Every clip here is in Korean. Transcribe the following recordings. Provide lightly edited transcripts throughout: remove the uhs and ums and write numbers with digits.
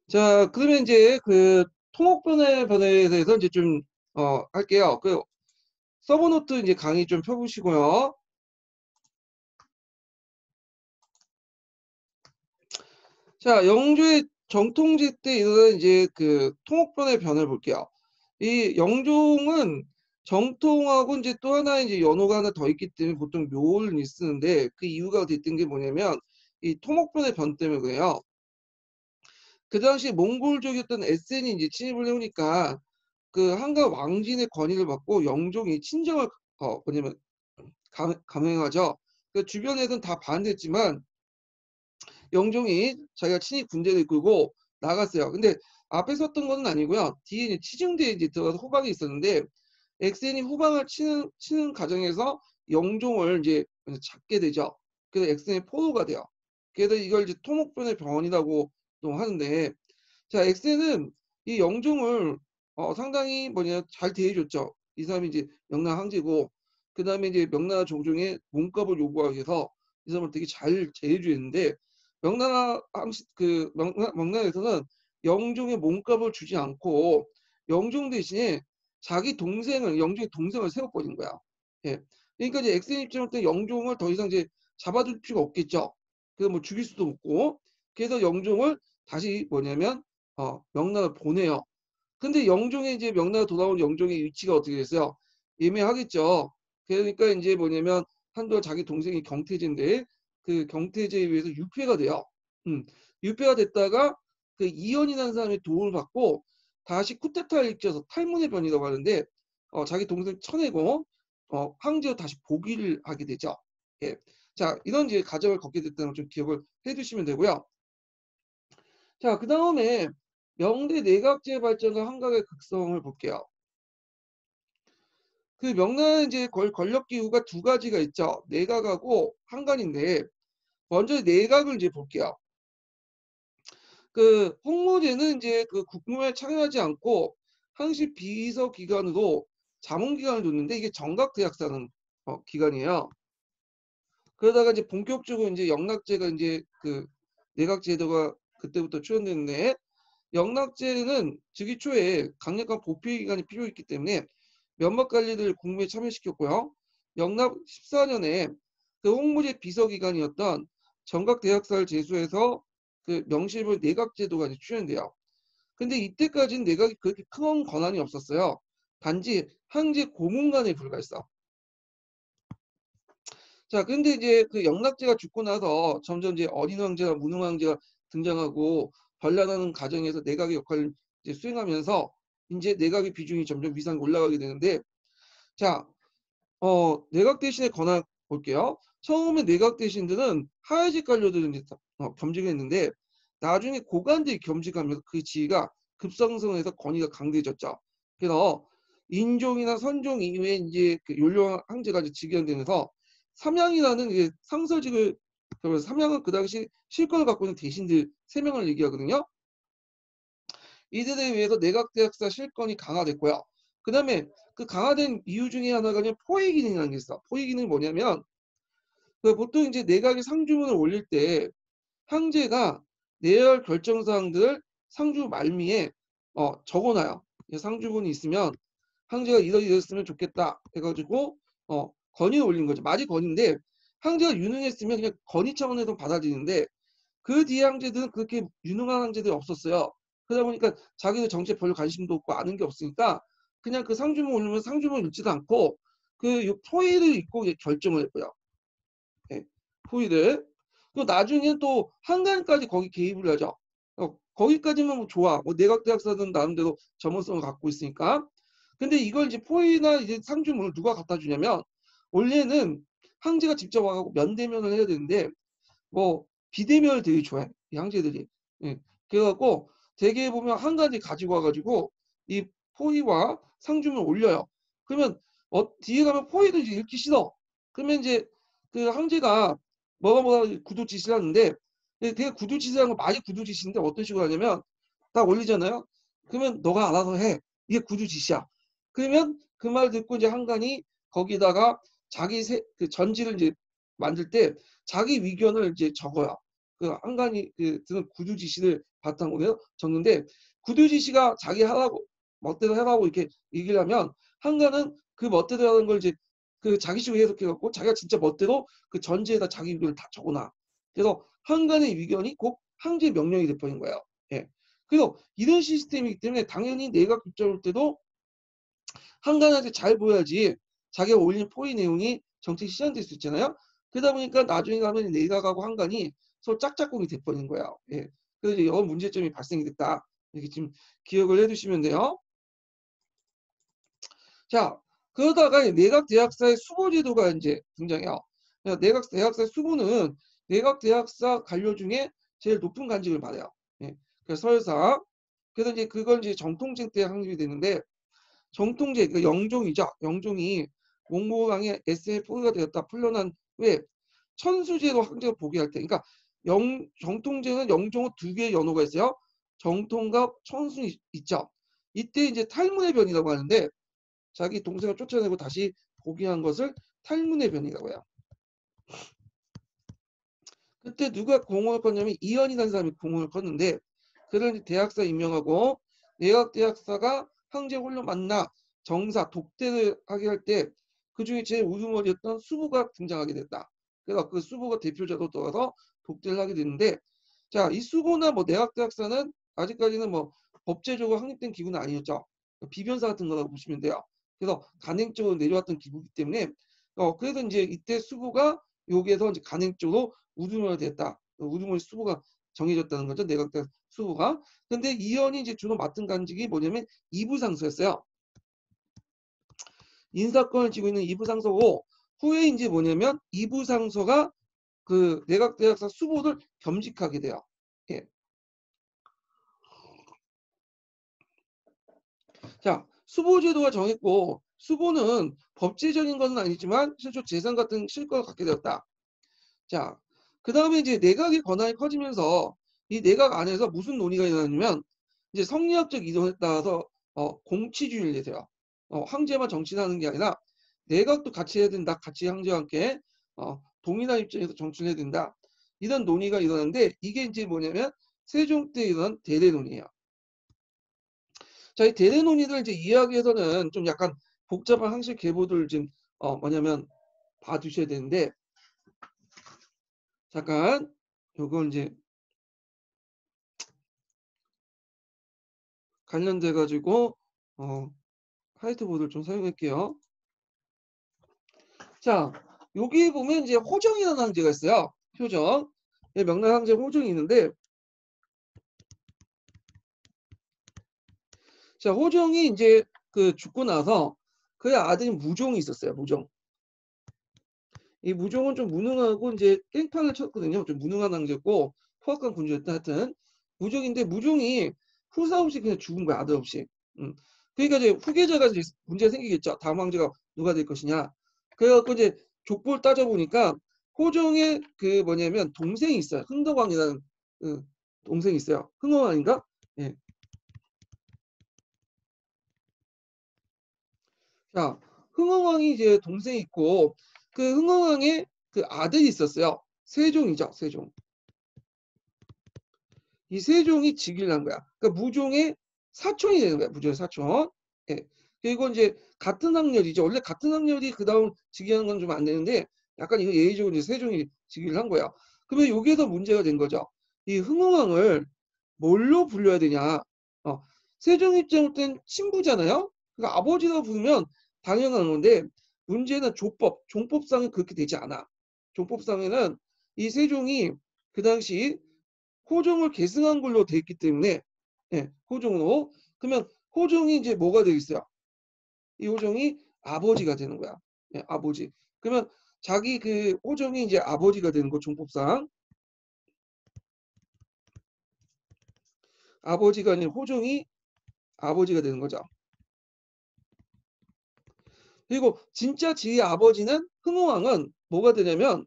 자, 그러면 이제 그 통합변의 변화에 대해서 이제 좀 할게요. 그 서브노트 이제 강의 좀 펴보시고요. 자, 영조의 정통제 때 일어난 이제 그 통합변의 변화를 볼게요. 이 영종은 정통하고 이제 또 하나 이제 연호가 하나 더 있기 때문에 보통 묘를 쓰는데 그 이유가 됐던 게 뭐냐면 이 토목변의 변 때문에 그래요. 그 당시 몽골족이었던 에센이 이제 침입을 해오니까 그 한가 왕진의 권위를 받고 영종이 친정을 뭐냐면 감행하죠. 그 주변에서는 다 반대했지만 영종이 자기가 친히 군대를 이끌고 나갔어요. 근데 앞에 섰던 건 아니고요. 뒤에 이제 치중대에 이제 들어가서 후방이 있었는데 엑센이 후방을 치는 과정에서 영종을 이제 잡게 되죠. 그래서 엑센의 포로가 돼요. 그래서 이걸 이제 토목변의 병원이라고 또 하는데, 자, 엑센은 이 영종을 상당히 잘 대해줬죠. 이 사람이 이제 명나라 황제고, 그 다음에 이제 명나라 종종의 몸값을 요구하기 위해서 이 사람을 되게 잘 대해주는데, 명나라 명나라에서는 영종의 몸값을 주지 않고 영종 대신에 자기 동생을 영종의 동생을 세워버린 거야. 예. 그러니까 이제 엑센 입장부터 영종을 더 이상 이제 잡아줄 필요가 없겠죠. 그래서 뭐 죽일 수도 없고, 그래서 영종을 다시 명나라 보내요. 근데 영종의 이제 명나라 돌아온 영종의 위치가 어떻게 됐어요? 예매하겠죠. 그러니까 이제 한동안 자기 동생이 경태제인데 그 경태제에 의해서 유폐가 돼요. 유폐가 됐다가 그 이연이라는 사람의 도움을 받고 다시 쿠데타를 일으켜서 탈문의 변이라고 하는데 자기 동생 쳐내고 황제로 다시 복위를 하게 되죠. 예. 자, 이런 이제 과정을 걷게 됐다는 걸 좀 기억을 해두시면 되고요. 자, 그 다음에 명대 내각제 발전과 한각의 극성을 볼게요. 그 명나라 이제 권력 기구가 두 가지가 있죠. 내각하고 한간인데 먼저 내각을 이제 볼게요. 그 홍무제는 이제 그 국무에 참여하지 않고 항시 비서 기관으로 자문 기관을 뒀는데 이게 정각대학사는 기관이에요. 그러다가 이제 본격적으로 이제 영락제가 이제 그 내각제도가 그때부터 출현됐는데 영락제는 즉위 초에 강력한 보필 기관이 필요했기 때문에 면막 관리를 국무에 참여시켰고요. 영락 14년에 그 홍무제 비서기관이었던 정각대학사를 제수해서 그 명실을 내각제도가 출현돼요. 근데 이때까지는 내각이 그렇게 큰 권한이 없었어요. 단지 황제 고문관에 불과했어. 자, 근데 이제 그 영락제가 죽고 나서 점점 이제 어린 황제와 무능 황제가 등장하고 반란하는 과정에서 내각의 역할을 이제 수행하면서 이제 내각의 비중이 점점 위상 올라가게 되는데, 자, 내각 대신의 권한 볼게요. 처음에 내각 대신들은 하야직 관료들은 이제 겸직을 했는데 나중에 고관들이 겸직하면서 그 지위가 급상승해서 권위가 강대해졌죠. 그래서 인종이나 선종 이후에 이제 그 율령 황제가 이제 직연되면서 삼양이라는 이제 상설직을 삼양은 그 당시 실권을 갖고 있는 대신들 3명을 얘기하거든요. 이들에 의해서 내각대학사 실권이 강화됐고요. 그 다음에 그 강화된 이유 중에 하나가 포위 기능이라는 게 있어. 포위 기능이 뭐냐면 그 보통 이제 내각이 상주문을 올릴 때 황제가 내열 결정 사항들을 상주 말미에 적어놔요. 상주문이 있으면 황제가 이랬으면 좋겠다 해가지고 건의를 올린 거죠. 말이 건의인데 황제가 유능했으면 그냥 건의 차원에서 받아들이는데 그 뒤에 황제들은 그렇게 유능한 황제들이 없었어요. 그러다 보니까 자기들 정치에 별로 관심도 없고 아는 게 없으니까 그냥 그 상주문 올리면 상주문 읽지도 않고 그 포위를 읽고 결정을 했고요. 예, 포위를. 또 나중에 또 한간까지 거기 개입을 하죠. 거기까지만 뭐 좋아. 뭐 내각대학사든 나름대로 전문성을 갖고 있으니까. 근데 이걸 이제 포위나 이제 상주문을 누가 갖다 주냐면 원래는 황제가 직접 와가지고 면대면을 해야 되는데 뭐 비대면을 되게 좋아해. 이 황제들이. 예. 그래갖고 대개 보면 한 가지 가지고 와가지고 이 포위와 상주문을 올려요. 그러면 뒤에 가면 포위도 이제 읽기 싫어. 그러면 이제 그 황제가 뭐가 구두짓을 하는데 되게 구두짓을 하는 거 많이 구두짓인데 어떤 식으로 하냐면 딱 올리잖아요. 그러면 너가 알아서 해. 이게 구두짓이야. 그러면 그 말 듣고 이제 한간이 거기다가 자기 그 전지를 이제 만들 때 자기 위견을 이제 적어요. 그 한간이 그 드는 구두 지시를 바탕으로 적는데 구두 지시가 자기 하라고 멋대로 해라고 이렇게 얘기를 하면 한간은 그 멋대로 하는 걸 이제 그 자기식으로 해석해 갖고 자기가 진짜 멋대로 그 전지에다 자기 의견을 다 적어놔. 그래서 한간의 의견이 곧 항제의 명령이 돼 버린 거예요. 예. 그래서 이런 시스템이기 때문에 당연히 내각 입장일 때도 한간한테 잘 보여야지 자기가 올린 포의 내용이 정책이 실현될 수 있잖아요. 그러다 보니까 나중에 가면 내각하고 한간이 서로 짝짝꿍이 돼버린 거예요. 예. 그래서 이런 문제점이 발생이 됐다. 이렇게 지금 기억을 해두시면 돼요. 자, 그러다가 내각 대학사의 수보 제도가 이제 등장해요. 내각 대학사 수보는 내각 대학사 관료 중에 제일 높은 간직을 받아요. 예. 그래서 설사. 그래서 이제 그건 이제 정통제 때 확립이 되는데 정통제 그 영종이죠. 영종이 몽고왕의 SF가 되었다 풀려난 후에 천수제로 황제가 복위할 때, 그러니까 정통제는 영종은 두 개의 연호가 있어요. 정통과 천순이 있죠. 이때 이제 탈문의 변이라고 하는데 자기 동생을 쫓아내고 다시 복위한 것을 탈문의 변이라고 해요. 그때 누가 공헌을 컸냐면 이현이라는 사람이 공헌을 컸는데 그를 대학사 임명하고 내각 대학사가 황제 홀로 만나 정사 독대를 하게 할 때 그중에 제일 우두머리였던 수보가 등장하게 됐다. 그래서 그 수보가 대표자로 떠서 독대를 하게 됐는데 자, 이 수보나 뭐 내각 대학사는 아직까지는 뭐 법제적으로 확립된 기구는 아니었죠. 비변사 같은 거라고 보시면 돼요. 그래서 간행적으로 내려왔던 기구이기 때문에 그래서 이제 이때 수보가 여기에서 이제 간행적으로 우두머리가 됐다. 우두머리 수보가 정해졌다는 거죠. 내각대 수보가. 근데 이현이 이제 주로 맡은 간직이 뭐냐면 이부상서였어요. 인사권을 쥐고 있는 이부상서고 후에 이제 뭐냐면 이부상서가 그 내각대학사 수보를 겸직하게 돼요. 예. 자, 수보제도가 정했고 수보는 법제적인 것은 아니지만 실제 재산 같은 실권을 갖게 되었다. 자, 그 다음에 이제 내각의 권한이 커지면서 이 내각 안에서 무슨 논의가 일어나냐면 이제 성리학적 이론에 따라서 공치주의를 내세요. 황제만 정치하는 게 아니라 내각도 같이 해야 된다. 같이 황제와 함께 동일한 입장에서 정치를 해야 된다. 이런 논의가 일어나는데 이게 이제 뭐냐면 세종 때 일어난 대례 논의예요. 자, 이 대례 논의를 이제 이해하기 위해서는 좀 약간 복잡한 항실 계보들 지금 뭐냐면 봐두셔야 되는데 잠깐 요거 이제 관련돼 가지고 화이트보드를 좀 사용할게요. 자, 여기 보면 이제 호정이라는 항제가 있어요. 효정. 명랑 항제 호정이 있는데 자, 호정이 이제 그 죽고 나서 그의 아들이 무종이 있었어요. 무종. 이 무종은 좀 무능하고 이제 깽판을 쳤거든요. 좀 무능한 항제였고 포악한 군주였다 하여튼 무종인데 무종이 후사 없이 그냥 죽은 거야. 아들 없이. 그러니까 이제 후계자가 이제 문제가 생기겠죠. 다음 황제가 누가 될 것이냐. 그래갖고 이제 족보를 따져보니까 호종의 그 뭐냐면 동생이 있어요. 흥덕왕이라는 그 동생이 있어요. 흥덕왕인가? 예. 자, 흥흥왕이 이제 동생이 있고 그 흥흥왕의 그 아들이 있었어요. 세종이죠, 세종. 이 세종이 즉위를 한 거야. 그러니까 무종의 사촌이 되는 거야. 무종의 사촌. 예. 그리고 이제 같은 학년이죠. 원래 같은 학년이 그 다음 즉위하는 건 좀 안 되는데 약간 이거 예의적으로 이제 세종이 즉위를 한 거야. 그러면 여기에서 문제가 된 거죠. 이 흥흥왕을 뭘로 불려야 되냐. 세종 입장일 땐 친부잖아요. 그러니까 아버지라고 부르면 당연한 건데 문제는 종법상은 그렇게 되지 않아. 종법상에는 이 세종이 그 당시 호종을 계승한 걸로 돼 있기 때문에 예, 호종으로 그러면 호종이 이제 뭐가 되겠어요? 이 호종이 아버지가 되는 거야. 예, 아버지. 그러면 자기 그 호종이 이제 아버지가 되는 거 종법상 아버지가 아닌 호종이 아버지가 되는 거죠. 그리고 진짜 지의 아버지는 흥호왕은 뭐가 되냐면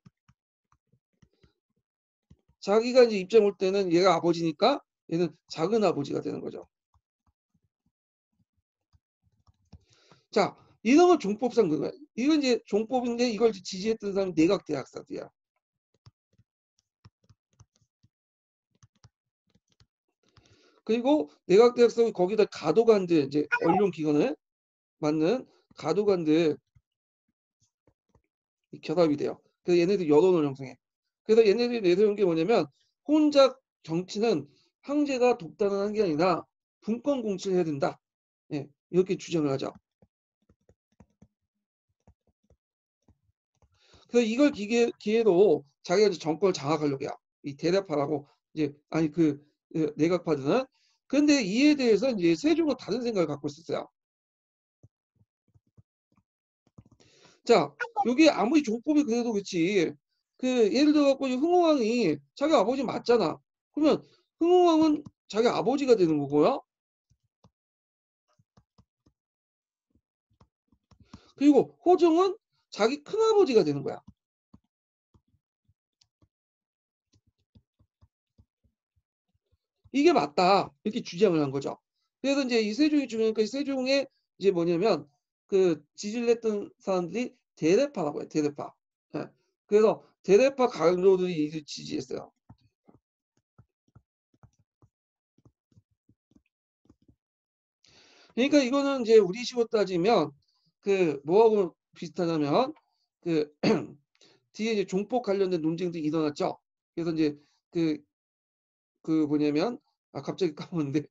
자기가 이제 입장 올 때는 얘가 아버지니까 얘는 작은 아버지가 되는 거죠. 자, 이런 건 종법상 그거야. 이건 이제 종법인데 이걸 지지했던 사람이 내각대학사들이야. 그리고 내각대학석이 거기다 가도관들 이제 언론 기관을 맡는 가도관들 결합이 돼요. 그래서 얘네들 여론을 형성해. 그래서 얘네들이 내세운 게 뭐냐면 혼자 정치는 황제가 독단을 게 아니라 분권 공치를 해야 된다. 예, 이렇게 주장을 하죠. 그래서 이걸 기회로 자기가 이제 정권을 장악하려고 해요. 이 대대파라고 이제 아니 내각파들은. 근데 이에 대해서 이제 세종은 다른 생각을 갖고 있었어요. 자, 여기 아무리 종법이 그래도 그렇지. 예를 들어 갖고 흥흥왕이 자기 아버지 맞잖아. 그러면 흥흥왕은 자기 아버지가 되는 거고요. 그리고 호정은 자기 큰아버지가 되는 거야. 이게 맞다. 이렇게 주장을 한 거죠. 그래서 이제 이 세종이 중요하니까 이 세종의 이제 뭐냐면 지지를 했던 사람들이 대대파라고 해요. 대대파. 예. 그래서 대대파 강로들이 이를 지지했어요. 그러니까 이거는 이제 우리식으로 따지면 뭐하고 비슷하냐면 그 뒤에 이제 종폭 관련된 논쟁들이 일어났죠. 그래서 이제 그, 뭐냐면 갑자기 까먹었는데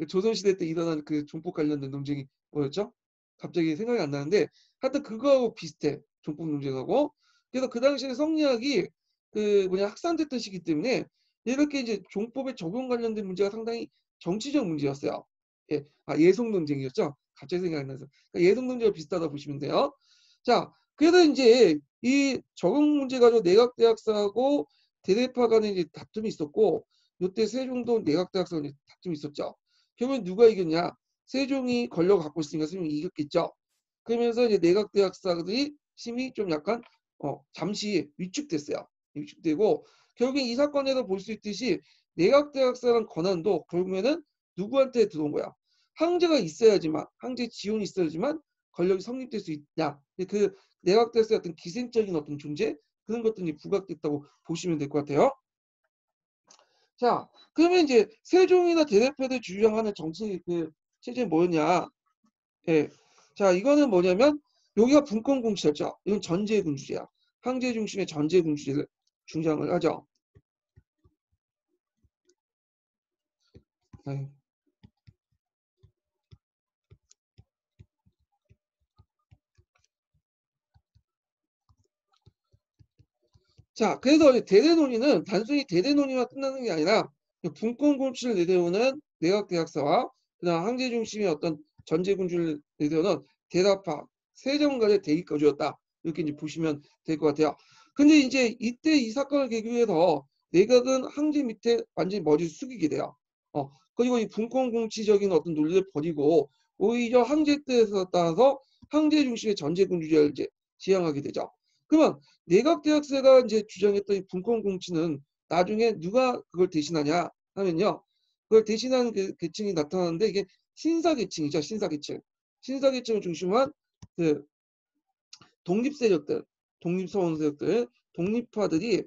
조선시대 때 일어난 종폭 관련된 논쟁이 뭐였죠? 갑자기 생각이 안 나는데 하여튼 그거하고 비슷해. 종폭 논쟁하고. 그래서 그 당시에 성리학이 확산됐던 시기 때문에 이렇게 이제 종법에 적용 관련된 문제가 상당히 정치적 문제였어요. 예, 예속 논쟁이었죠. 갑자기 생각이 안 나서. 그러니까 예속 논쟁과 비슷하다 보시면 돼요. 자, 그래서 이제 이 적응 문제 가지고 내각대학사하고 대대파 간에 이제 다툼이 있었고, 이때 세종도 내각대학사 간에 다툼이 있었죠. 결국엔 누가 이겼냐? 세종이 권력을 갖고 있으니까 세종이 이겼겠죠. 그러면서 이제 내각대학사들이 힘이 좀 약간 잠시 위축됐어요. 위축되고 결국에 이 사건에서 볼 수 있듯이 내각대학사라는 권한도 결국에는 누구한테 들어온 거야? 황제가 있어야지만, 황제 지원이 있어야지만 권력이 성립될 수 있냐? 내각대학사 같은 기생적인 어떤 존재 그런 것들이 부각됐다고 보시면 될 것 같아요. 자, 그러면 이제 세종이나 대대표들 주장하는 정치 체제 뭐였냐? 예. 자, 이거는 뭐냐면 여기가 분권공치였죠. 이건 전제군주제야. 황제 중심의 전제군주제를 주장을 하죠. 예. 자, 그래서 대대논의는 단순히 대대논의만 끝나는 게 아니라 분권공치를 내세우는 내각대학사와 그다음 황제 중심의 어떤 전제군주를 내세우는 대다파 세종 간의 대립거주였다. 이렇게 이제 보시면 될 것 같아요. 근데 이제 이때 이 사건을 계기로 해서 내각은 황제 밑에 완전히 머리를 숙이게 돼요. 그리고 이 분권공치적인 어떤 논리를 버리고 오히려 황제 때에서 따라서 황제 중심의 전제군주제를 이제 지향하게 되죠. 그러면 내각대학세가 이제 주장했던 이 분권공치는 나중에 누가 그걸 대신하냐 하면요. 그걸 대신하는 계층이 나타나는데 이게 신사계층이죠. 신사계층. 신사계층을 중심으로 한 독립세력들, 독립서원 세력들, 독립파들이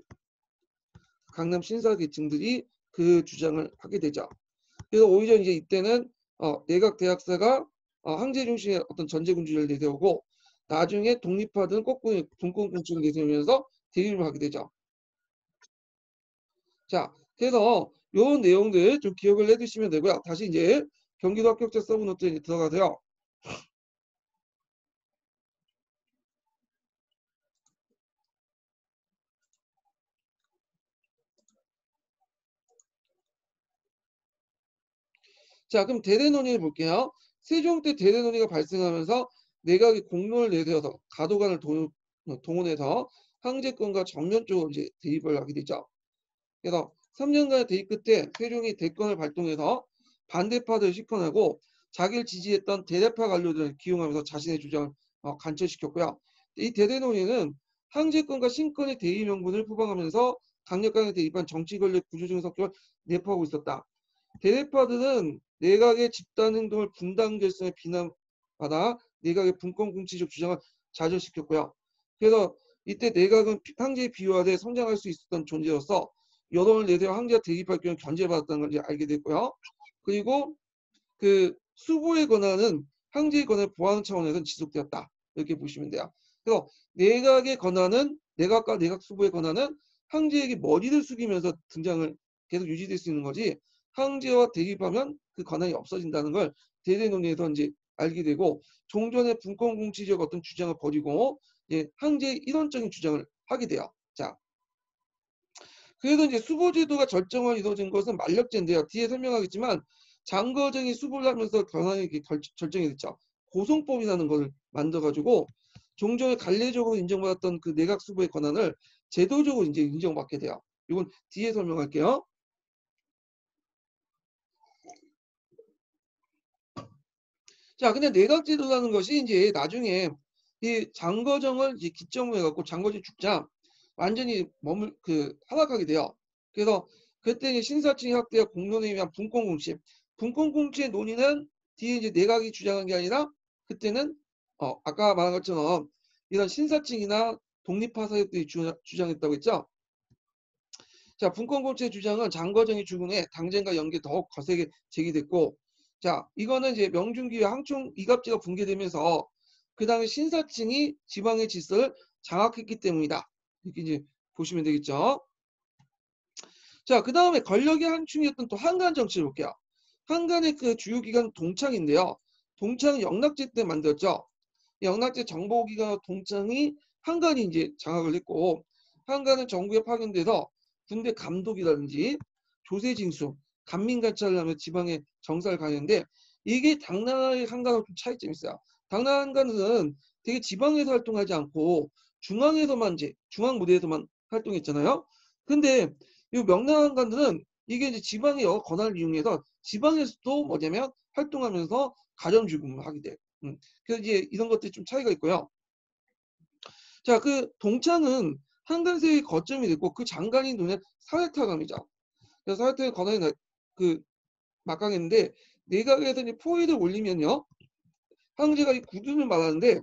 강남 신사계층들이 그 주장을 하게 되죠. 그래서 오히려 이제 이때는 내각대학사가 황제 중심의 어떤 전제군주를 내세우고 나중에 독립파들은 거꾸로 분권공치를 내세우면서 대립을 하게 되죠. 자, 그래서 요 내용들 좀 기억을 해두시면 되고요. 다시 이제 경기도 합격자 서브노트에 들어가세요. 자, 그럼 대대논의를 볼게요. 세종 때 대대논의가 발생하면서 내각이 공론을 내세워서 가도관을 동원해서 황제권과 정면적으로 이제 대립을 하게 되죠. 그래서 3년간의 대립 끝에 세종이 대권을 발동해서 반대파들을 시켜내고 자기를 지지했던 대대파 관료들을 기용하면서 자신의 주장을 관철시켰고요. 이 대대논의는 황제권과 신권의 대의 명분을 표방하면서 강력하게 대립한 정치 권력 구조적인 성격을 내포하고 있었다. 대대파들은 내각의 집단 행동을 분당 결성에 비난받아 내각의 분권 공치적 주장을 좌절시켰고요. 그래서 이때 내각은 황제에 비유하되 성장할 수 있었던 존재로서 여론을 내세워 황제와 대립할 경우 견제받았다는 걸 이제 알게 됐고요. 그리고 그 수보의 권한은 황제의 권한을 보호하는 차원에서 지속되었다. 이렇게 보시면 돼요. 그래서 내각의 권한은 내각과 내각 수보의 권한은 황제에게 머리를 숙이면서 등장을 계속 유지될 수 있는 거지 황제와 대립하면 그 권한이 없어진다는 걸 대대논의에서 이제 알게 되고 종전의 분권공치적 어떤 주장을 버리고 황제의 일원적인 주장을 하게 돼요. 자, 그래서 이제 수보제도가 절정화 이루어진 것은 만력제인데요. 뒤에 설명하겠지만 장거정이 수보를 하면서 권한이 이렇게 절정이 됐죠. 고송법이라는 것을 만들어가지고 종전에 관례적으로 인정받았던 그 내각 수보의 권한을 제도적으로 이제 인정받게 돼요. 이건 뒤에 설명할게요. 자, 근데 내각제도라는 것이 이제 나중에 이 장거정을 이제 기점으로 해갖고 장거정 죽자 완전히 하락하게 돼요. 그래서 그때 이제 신사층이 확대와 공론에 의한 분권공치, 분권공치의 논의는 뒤에 이제 내각이 주장한 게 아니라 그때는 아까 말한 것처럼 이런 신사층이나 독립파 사회들이 주장했다고 했죠. 자, 분권공치의 주장은 장거정이 죽은 후에 당쟁과 연계 더욱 거세게 제기됐고, 자, 이거는 이제 명중기의 항총 이갑제가 붕괴되면서 그 당시 신사층이 지방의 질서를 장악했기 때문이다. 이렇게 이제 보시면 되겠죠. 자, 그 다음에 권력의 한충이었던 또 한간 정치를 볼게요. 한간의 그 주요 기관 동창인데요. 동창은 영락제 때 만들었죠. 영락제 정보기관 동창이 한간이 이제 장악을 했고, 한간은 정부에 파견돼서 군대 감독이라든지 조세징수, 간민관찰을 하며 지방의 정사를 가는데 이게 당나라의 한간하고 좀 차이점이 있어요. 당나라 한간은 되게 지방에서 활동하지 않고 중앙에서만 이제 중앙 무대에서만 활동했잖아요. 근데 이 명나라 한간들은 이게 이제 지방의 여러 권한을 이용해서 지방에서도 뭐냐면 활동하면서 가정주금을 하게 돼요. 그래서 이제 이런 것들이 좀 차이가 있고요. 자, 그 동창은 한간세의 거점이 됐고 그 장관이 눈에 사회타감이죠. 그래서 사회타의 권한이 그 막강했는데 내각에서 이제 포위를 올리면요. 황제가 이 구두를 말하는데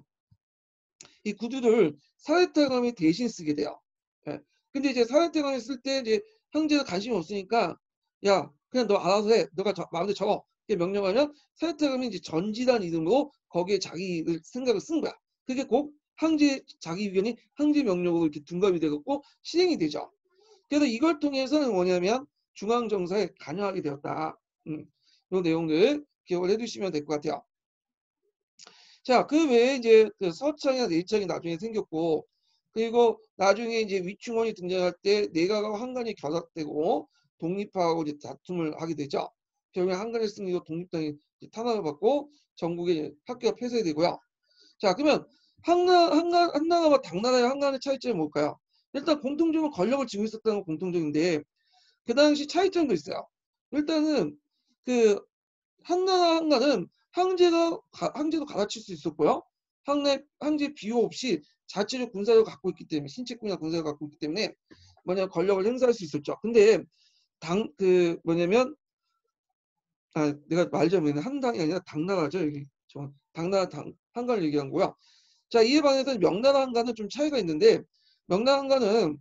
이 구두를 사회타감이 대신 쓰게 돼요. 예. 근데 이제 사회타감이 쓸 때 이제 황제가 관심이 없으니까 야 그냥 너 알아서 해. 너가 마음대로 적어. 이렇게 명령하면 사회타감이 이제 전지단 이름으로 거기에 자기 생각을 쓴 거야. 그게 꼭 황제 자기 의견이 황제 명령으로 이렇게 둔갑이 되고 실행이 되죠. 그래서 이걸 통해서는 뭐냐면 중앙정사에 관여하게 되었다. 이 내용들 기억을 해두시면 될 것 같아요. 자, 그 외에 이제 그 서창이나 내창이 나중에 생겼고, 그리고 나중에 이제 위충원이 등장할 때 내각과 한간이 결합되고 독립하고 이제 다툼을 하게 되죠. 결국에 한간의 승리로 독립당이 탄압을 받고 전국의 학교가 폐쇄되고요. 자, 그러면 한나라와 당나라의 한간의 차이점이 뭘까요? 일단 공통적으로 권력을 쥐고 있었다는 건 공통적인데 그 당시 차이점도 있어요. 일단은 그 한나라 한가는 황제도 갈아칠 수 있었고요. 황제 비호 없이 자치적 군사력을 갖고 있기 때문에 신체군이나 군사력을 갖고 있기 때문에 뭐냐 권력을 행사할 수 있었죠. 근데 뭐냐면 내가 말 잘못했네. 한당이 아니라 당나라죠. 여기 당나라 한가를 얘기한 거야. 자, 이에 반해서 명나라 한가는 좀 차이가 있는데 명나라 한가는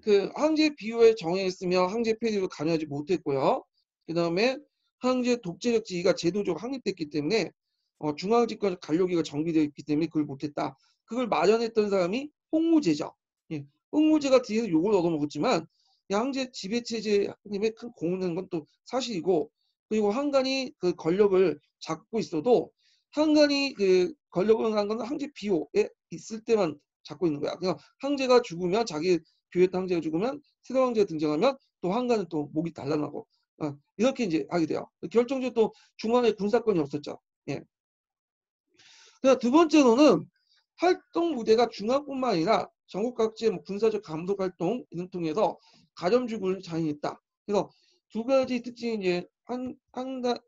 그 황제 비호에 정해있으며 황제 폐지를 관여하지 못했고요. 그 다음에 황제 독재적 지위가 제도적으로 확립됐기 때문에 중앙집권 관료기가 정비되어 있기 때문에 그걸 못했다. 그걸 마련했던 사람이 홍무제죠. 예. 홍무제가 뒤에서 욕을 얻어먹었지만 황제 지배체제에 큰 공을 한 건 또 사실이고 그리고 한간이 그 권력을 잡고 있어도 한간이 그 권력을 한 건 황제 비호에 있을 때만 잡고 있는 거야. 그냥 황제가 죽으면 자기 비호했던 황제가 죽으면 새로운 황제가 등장하면 또 한간은 또 목이 달라나고 이렇게 이제 하게 돼요. 결정적으로 또 중앙에 군사권이 없었죠. 예. 그래서 두 번째로는 활동 무대가 중앙뿐만 아니라 전국 각지의 뭐 군사적 감독 활동 이런 통해서 가점주군을 자행했다. 그래서 두 가지 특징이 이제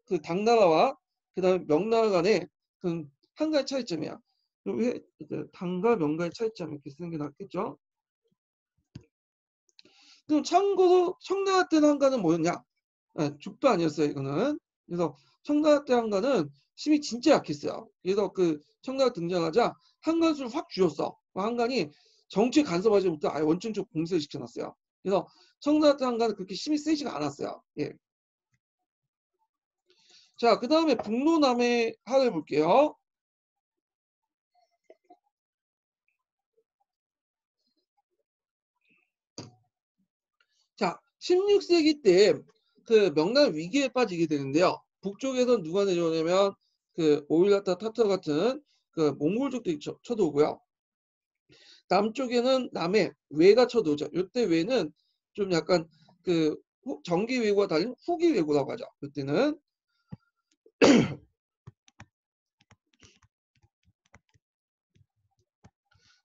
그 당나라와 그다음에 명나라 간의 그 한 가지 차이점이야. 왜 당과 명가의 차이점 이렇게 쓰는 게 낫겠죠? 그럼 참고로 청나라 때 한가는 뭐였냐? 죽도 아니었어요, 이거는. 그래서 청나라 때 한가는 힘이 진짜 약했어요. 그래서 그 청나라 등장하자 한간수를 확 줄였어. 한간이 정치 간섭하지 못해 아예 원천적 공세를 시켜놨어요. 그래서 청나라 때 한가는 그렇게 힘이 세지가 않았어요. 예. 자, 그 다음에 북로남의 하를 볼게요. 자, 16세기 때 그 명나라 위기에 빠지게 되는데요. 북쪽에선 누가 내려오냐면 그 오일라타 타타 같은 그 몽골족들이 쳐들어오고요. 남쪽에는 남의 왜가 쳐들어오죠. 이때 왜는 좀 약간 그 정기 왜구와 달린 후기 왜구라고 하죠. 이때는.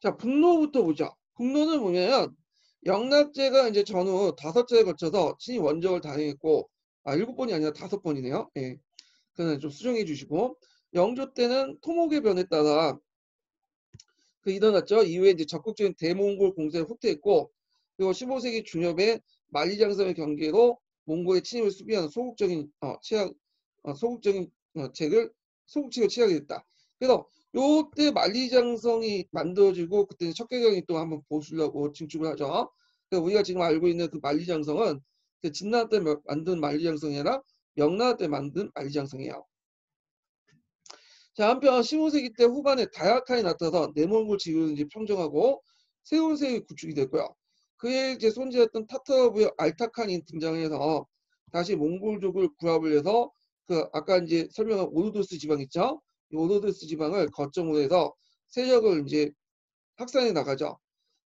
자, 북로부터 보자. 북로는 뭐냐면 영락제가 이제 전후 5차에 걸쳐서 친히 원정을 단행했고, 7번이 아니라 5번이네요. 예. 그는 좀 수정해 주시고, 영조 때는 토목의 변에 따라 그 일어났죠. 이후에 이제 적극적인 대몽골 공세를 후퇴했고, 그리고 15세기 중엽에 만리장성의 경계로 몽골의 침입을 수비하는 소극적인 소극책을 취하게 됐다. 그래서 요때 만리장성이 만들어지고 그때 척계경이 또 한번 보시려고 증축을 하죠. 그래서 우리가 지금 알고 있는 그 만리장성은 그 진나라 때 만든 만리장성이 아니라 명나라 때 만든 만리장성이에요. 자, 한편 15세기 때 후반에 다약한이 나타나서 내몽골 지위를 이제 평정하고 새로운 세력이 구축이 됐고요. 그에 이제 손재였던 타타르부의 알타칸이 등장해서 다시 몽골족을 구합을 해서 그 아까 이제 설명한 오르도스 지방 있죠? 이 오르도스 지방을 거점으로 해서 세력을 이제 확산해 나가죠.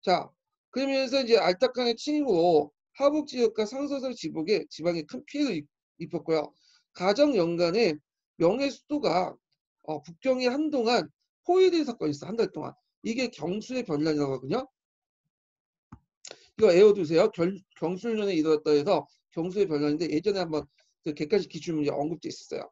자, 그러면서 이제 알타칸의 침입으로 하북 지역과 상서성 지방에 큰 피해를 입혔고요. 가정 연간에 명예 수도가 북경이 한동안 포위된 사건이 있어. 한 달 동안. 이게 경수의 변란이라고 하거든요. 이거 외워두세요. 경술련에 이르렀다 해서 경수의 변란인데 예전에 한번 그 객관식 기출문제 언급돼 있었어요.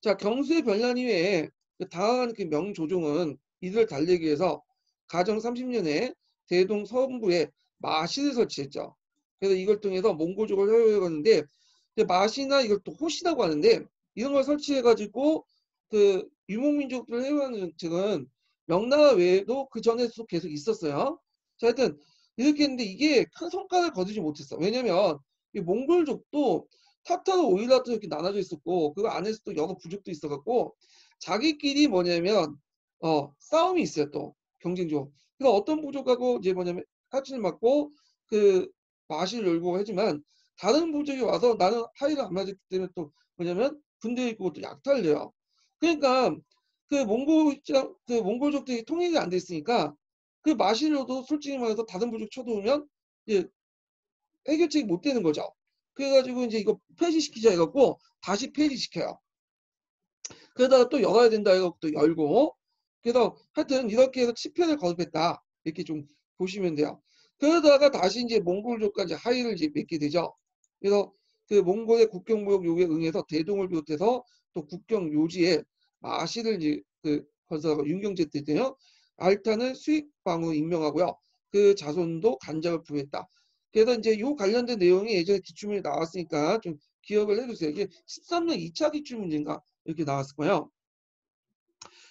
자, 경수의 변란 이외에 그 당황한 그 명조종은 이들을 달래기 위해서 가정 30년에 대동 서부에 마신을 설치했죠. 그래서 이걸 통해서 몽골족을 회유해갔는데 마시나 이걸 또 호시라고 하는데 이런 걸 설치해가지고 그 유목민족들을 회유하는 정책은 명나라 외에도 그 전에도 계속 있었어요. 자, 하여튼 이렇게 했는데 이게 큰 성과를 거두지 못했어. 왜냐면 이 몽골족도 타타르 오일라도 이렇게 나눠져 있었고 그 안에서도 여러 부족도 있어갖고 자기끼리 뭐냐면 싸움이 있어요. 또 경쟁적으로. 그래서 어떤 부족하고 이제 뭐냐면 하친을 맞고 그 마실 열고 하지만 다른 부족이 와서 나는 하이를 안 맞았기 때문에 또 뭐냐면 군대 있고 또 약탈돼요. 그러니까 그 몽골족들이 통일이 안 됐으니까 그 마실로도 솔직히 말해서 다른 부족 쳐들어오면 이제 해결책이 못 되는 거죠. 그래가지고 이제 이거 폐지시키자 해갖고 다시 폐지시켜요. 그러다가 또 열어야 된다 해갖고 또 열고 그래서 하여튼 이렇게 해서 치편을 거듭했다 이렇게 좀 보시면 돼요. 그러다가 다시 이제 몽골족과 이제 하의를 이제 맺게 되죠. 그래서 그 몽골의 국경무역 요구에 응해서 대동을 비롯해서 또 국경 요지에 마시를 이제 그 건설하고 윤경제 때요. 알탄을 수익방으로 임명하고요. 그 자손도 간장을 부여했다. 그래서 이제 요 관련된 내용이 예전에 기출문제 나왔으니까 좀 기억을 해두세요. 이게 13년 2차 기출문제인가 이렇게 나왔을 거예요.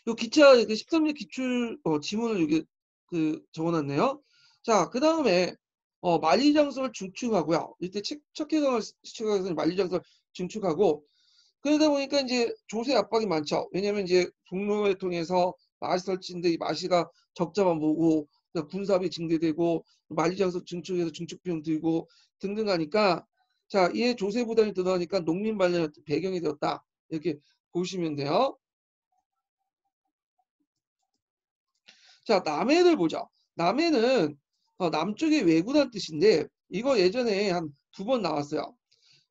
요 기차 그 13년 기출 지문을 여기 그 적어놨네요. 자, 그 다음에 만리장성을 중축하고요. 이때 척해강을 시켜서 만리장성을 중축하고 그러다 보니까 이제 조세 압박이 많죠. 왜냐면 이제 북로를 통해서 마시 설치인데 이 마시가 적자만 보고 군사비 증대되고 만리장성 증축해서 증축 비용 들고 등등 하니까 자, 이에 조세 부담이 들어가니까 농민 반란의 배경이 되었다. 이렇게 보시면 돼요. 자, 남해를 보죠. 남해는 남쪽의 왜구란 뜻인데 이거 예전에 한 2번 나왔어요.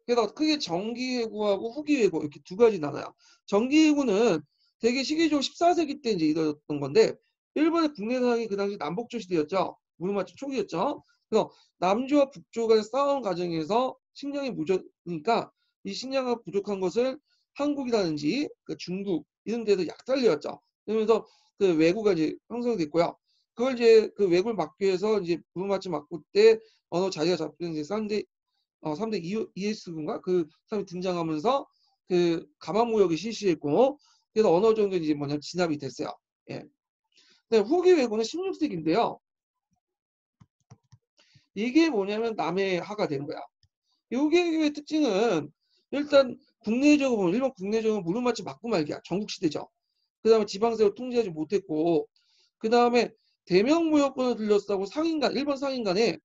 그래서 크게 정기해구하고 후기해구 이렇게 2가지 나눠요. 정기해구는 되게 시기적으로 14세기 때 이제 이루어졌던 건데 일본의 국내 상황이 그 당시 남북조 시대였죠. 무르마치 초기였죠. 그래서 남조와 북조 간의 싸움 과정에서 식량이 부족하니까 이 식량이 부족한 것을 한국이라든지 그 중국 이런 데서 약탈되었죠. 그러면서 그 왜구가 이제 형성됐고요. 그걸 이제 그 왜구를 막기 위해서 이제 무르마치 막고 때 어느 자기가 잡힌 이제 싼데 3대 이에스군가 그 사람이 등장하면서 그 가마무역이 실시했고 그래서 어느 정도 이제 뭐냐 진압이 됐어요. 예. 근데 후기 왜구는 16세기인데요. 이게 뭐냐면 남해하가 되는 거야. 후기 왜구의 특징은 일단 국내적으로 보면 일본 국내적으로 무릎맞이 맞고 말기야. 전국시대죠. 그 다음에 지방세력 통제하지 못했고 그 다음에 대명무역권을 들렸다고 상인간 일본 상인간에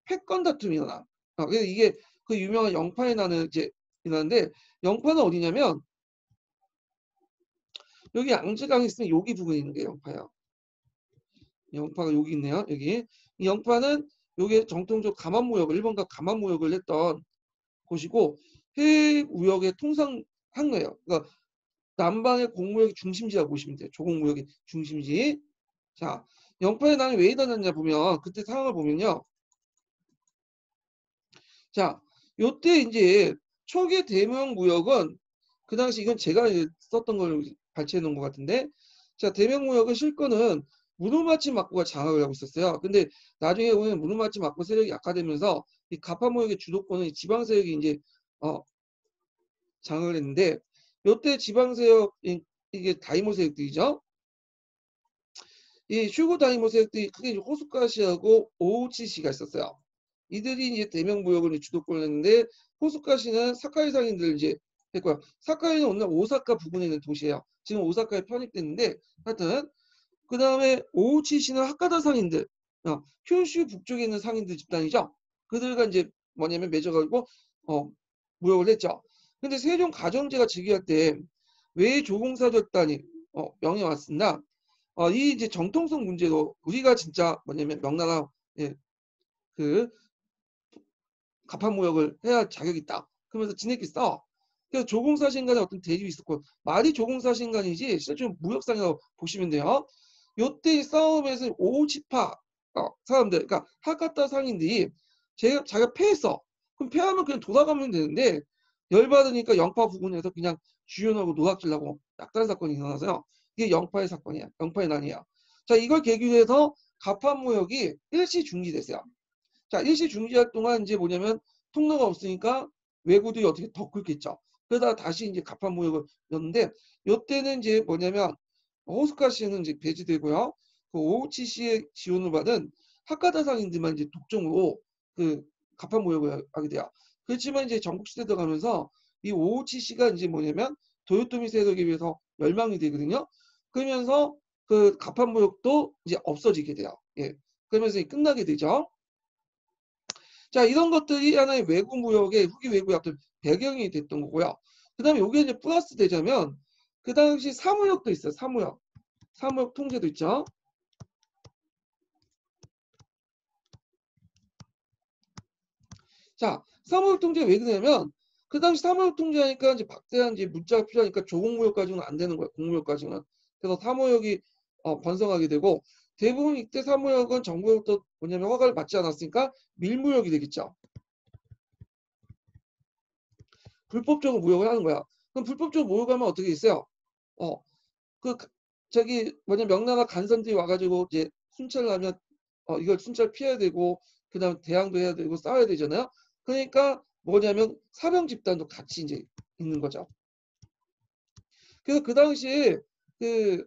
패권 다툼이 일어나. 그래서 이게 그 유명한 영파에 나는 이제 일어나는데 영파는 어디냐면 여기 양쯔강이 있으면 여기 부분에 있는 게 영파예요. 영파가 여기 있네요. 여기 이 영파는 여기 정통적 가만무역을 일본과 가만무역을 했던 곳이고 해외 무역의 통상 항로예요. 그러니까 남방의 공무역의 중심지라고 보시면 돼요. 조공무역의 중심지. 자, 영파에 나는 왜 일어났냐 보면 그때 상황을 보면요. 자, 요때 이제 초기 대명 무역은 그 당시 이건 제가 썼던 걸 발췌해 놓은 것 같은데 자, 대명 무역은 실권은 무르마치 막고가 장악을 하고 있었어요. 근데 나중에 보면 무르마치 막고 세력이 약화되면서 이 가파 무역의 주도권은 지방 세력이 이제 장악을 했는데 요때 지방 세력 이게 다이모 세력들이죠. 이 슈고 다이모 세력들이 크게 호숫가시하고 오우치시가 있었어요. 이들이 이제 대명 무역을 주도권을 했는데 호숫가시는 사카이 상인들 이제 했고요. 사카이는 오늘 오사카 부근에 있는 도시예요. 지금 오사카에 편입됐는데 하여튼 그 다음에 오우치시는 하카다 상인들, 큐슈 북쪽에 있는 상인들 집단이죠. 그들과 이제 뭐냐면 맺어가지고 무역을 했죠. 근데 세종 가정제가 즉위할 때 왜 조공사절단이 명이 왔습니다. 이 이제 정통성 문제도 우리가 진짜 뭐냐면 명나라 그 가판무역을 해야 자격이 있다. 그러면서 지네끼리 싸워. 그래서 조공사신 간에 어떤 대립이 있었고 말이 조공사신 간이지 실제로 무역상이라고 보시면 돼요. 요때 싸움에서 오우치파 사람들 그러니까 하카타 상인들이 자기가 패했어. 그럼 패하면 그냥 돌아가면 되는데 열받으니까 영파 부근에서 그냥 주연하고 노닥질라고 약탈 사건이 일어나서요. 이게 영파의 사건이야. 영파의 난이야. 자 이걸 계기로 해서 가판무역이 일시 중지됐어요. 자, 일시 중지할 동안 이제 뭐냐면 통로가 없으니까 왜구들이 어떻게 더 긁겠죠. 그러다가 다시 이제 가판무역을 였는데 요때는 이제 뭐냐면 호스카 씨는 이제 배제되고요. 그 오우치 씨의 지원을 받은 하카다 상인들만 이제 독점으로 그 가판무역을 하게 돼요. 그렇지만 이제 전국 시대 들어가면서 이 오우치 씨가 이제 뭐냐면 도요토미 세력에 비해서 멸망이 되거든요. 그러면서 그 가판무역도 이제 없어지게 돼요. 예. 그러면서 끝나게 되죠. 자, 이런 것들이 하나의 외국 무역의 후기 외국의 어떤 배경이 됐던 거고요. 그 다음에 여기에 이제 플러스 되자면 그 당시 사무역도 있어요. 사무역. 사무역 통제도 있죠. 자, 사무역 통제 왜 그러냐면 그 당시 사무역 통제하니까 이제 박대한 이제 문자가 필요하니까 조공무역 가지고는 안 되는 거예요. 공무역 가지고는. 그래서 사무역이 번성하게 되고 대부분 이때 사무역은 정부로부터 뭐냐면 허가를 받지 않았으니까 밀무역이 되겠죠. 불법적으로 무역을 하는 거야. 그럼 불법적으로 무역하면 어떻게 있어요? 어, 그 저기 뭐냐 명나라 간선들이 와가지고 이제 순찰을 하면 이걸 순찰 피해야 되고 그다음 대항도 해야 되고 싸워야 되잖아요. 그러니까 뭐냐면 사병 집단도 같이 이제 있는 거죠. 그래서 그 당시에 그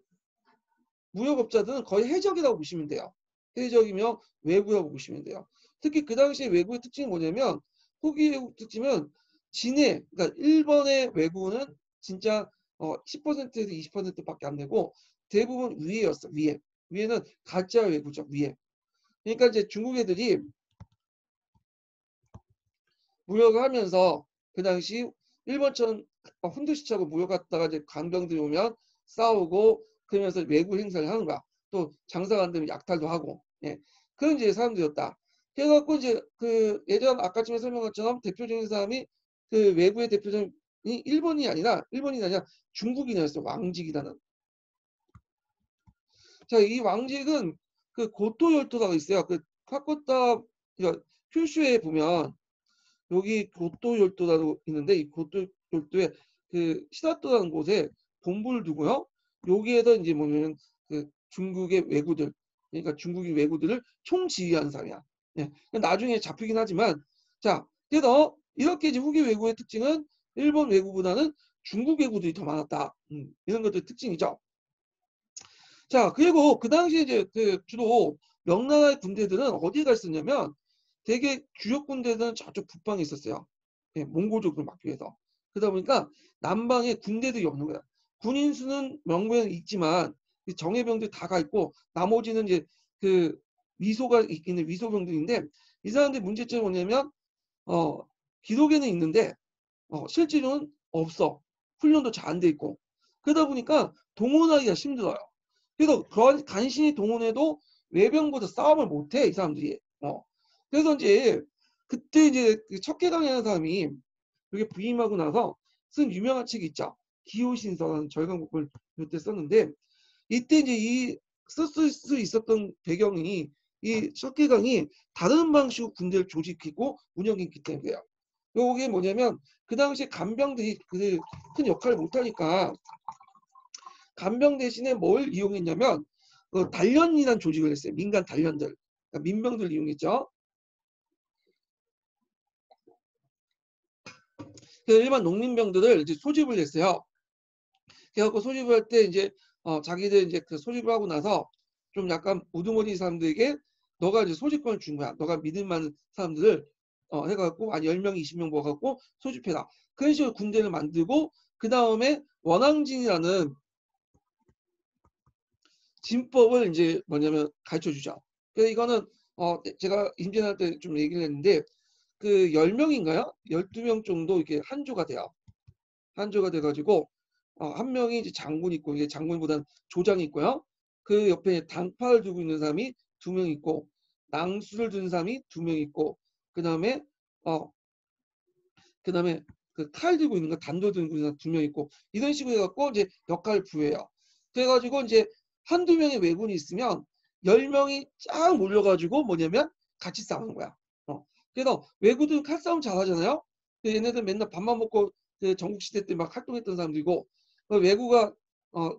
무역업자들은 거의 해적이라고 보시면 돼요. 해적이며 외구라고 보시면 돼요. 특히 그 당시에 외구의 특징이 뭐냐면 후기 외국 특징은 진해 그러니까 일본의 외구는 진짜 10%에서 20%밖에 안 되고 대부분 위에였어. 위에는 가짜 외구죠. 위에. 그러니까 이제 중국 애들이 무역을 하면서 그 당시 일본처럼 훈두시차고 무역갔다가 이제 강병들이 오면 싸우고 그러면서 외구 행사를 하는 거야. 또 장사가 안 되면 약탈도 하고. 예. 그런 이제 사람들이었다. 그래갖고 이제 그 예전 아까쯤에 설명한 것처럼 대표적인 사람이 그 외구의 대표적인 일본이 아니라 중국인이었어. 왕직이라는. 자, 이 왕직은 그 고토 열도라고 있어요. 그 카코타 큐슈에 보면 여기 고토 열도라고 있는데 이 고토 열도에 그 시다토라는 곳에 본부를 두고요. 여기에서 이제 뭐냐면 그 중국의 왜구들 그러니까 중국인 왜구들을 총지휘하는 사람이야. 네. 나중에 잡히긴 하지만 자 그래서 이렇게 이제 후기 왜구의 특징은 일본 왜구보다는 중국 왜구들이 더 많았다. 이런 것들 특징이죠. 자 그리고 그 당시에 이제 그 주로 명나라의 군대들은 어디에 가 있었냐면 되게 주력 군대들은 저쪽 북방에 있었어요. 예, 몽고족을 막기 위해서. 그러다 보니까 남방에 군대들이 없는 거야. 군인 수는 명부에는 있지만 정예병들 다 가 있고 나머지는 이제 그 위소가 있는 위소병들인데 이 사람들 문제점이 뭐냐면 기록에는 있는데 실제로는 없어. 훈련도 잘 안 돼 있고. 그러다 보니까 동원하기가 힘들어요. 그래서 간신히 동원해도 외병보다 싸움을 못해 이 사람들이. 그래서 이제 그때 이제 그 척계강이라는 사람이 여기 부임하고 나서 쓴 유명한 책이 있죠. 기호신서라는 절강국을 이때 썼는데 이때 이제 이 쓸 수 있었던 배경이 이 척계강이 다른 방식으로 군대를 조직했고 운영했기 때문에요. 요게 뭐냐면 그 당시에 간병들이 큰 역할을 못하니까 간병 대신에 뭘 이용했냐면 단련이라는 조직을 했어요. 민간 단련들. 그러니까 민병들 이용했죠. 그래서 일반 농민병들을 이제 소집을 했어요. 그래갖고 소집을 할 때 이제 자기들 이제 그 소집을 하고 나서 좀 약간 우두머리 사람들에게 너가 이제 소집권을 준 거야. 너가 믿을 만한 사람들을 해갖고 한 10명, 20명 모아갖고 소집해라. 그런 식으로 군대를 만들고 그 다음에 원항진이라는 진법을 이제 뭐냐면 가르쳐 주죠. 그래서 이거는 제가 임진할 때 좀 얘기를 했는데 그 10명인가요? 12명 정도 이렇게 한 조가 돼요. 한 조가 돼가지고 한 명이 이제 장군 있고 이게 장군보다는 조장이 있고요. 그 옆에 당파를 두고 있는 사람이 2명 있고 낭수를 든 사람이 2명 있고 그다음에 그다음에 그 칼 들고 있는 거 단도 들고 있는 사람 2명 있고 이런 식으로 해갖고 이제 역할을 부여해요. 그래가지고 이제 한두 명의 왜군이 있으면 10명이 쫙 몰려가지고 뭐냐면 같이 싸우는 거야. 그래서 왜군들은 칼싸움 잘하잖아요. 얘네들 맨날 밥만 먹고 그 전국시대 때 막 활동했던 사람들이고 왜구가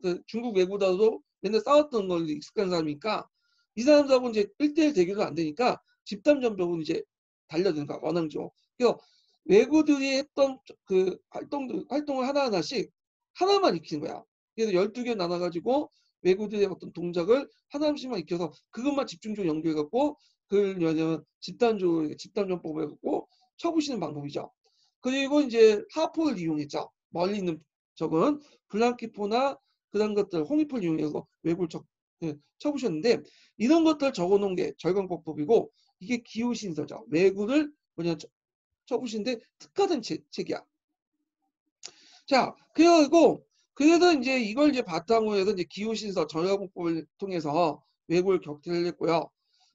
그 중국 왜구다도 맨날 싸웠던 걸 익숙한 사람이니까 이 사람들하고 이제 1대1 대결도 안 되니까 집단 전벽은 이제 달려드는 거야. 원앙죠. 그래서 왜구들이 했던 그 활동을 하나하나씩 하나만 익히는 거야. 그래서 12개 나눠가지고 왜구들의 어떤 동작을 하나씩만 익혀서 그것만 집중적으로 연결해갖고 그걸 뭐냐면 집단전법을 해갖고 쳐부시는 방법이죠. 그리고 이제 하포를 이용했죠. 멀리 있는 적은 블랑키포나 그런 것들 홍위포를 이용해서 왜구를 쳐부셨는데 이런 것들 적어놓은 게 절강법법이고 이게 기호신서죠. 왜구를 뭐냐 쳐부시는데 특화된 책이야. 자, 그래가지고 그래서 이제 이걸 이제 바탕으로 해서 이제 기호신서 절강법법을 통해서 왜구를 격퇴를 했고요.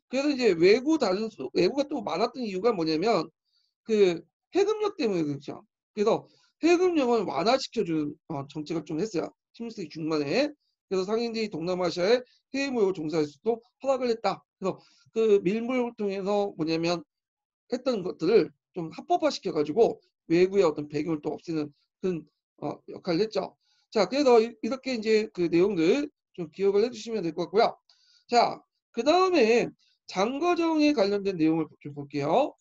그래서 이제 왜구가 또 많았던 이유가 뭐냐면 그 해금력 때문에 그렇죠. 그래서 해금력을 완화시켜주는 정책을 좀 했어요. 16세기 중반에. 그래서 상인들이 동남아시아에 해외무역을 종사할 수도 허락을 했다. 그래서 그 밀무역을 통해서 뭐냐면 했던 것들을 좀 합법화 시켜가지고 외구의 어떤 배경을 또 없애는 그런 역할을 했죠. 자, 그래서 이렇게 이제 그 내용들 좀 기억을 해주시면 될 것 같고요. 자, 그 다음에 장거정에 관련된 내용을 좀 볼게요.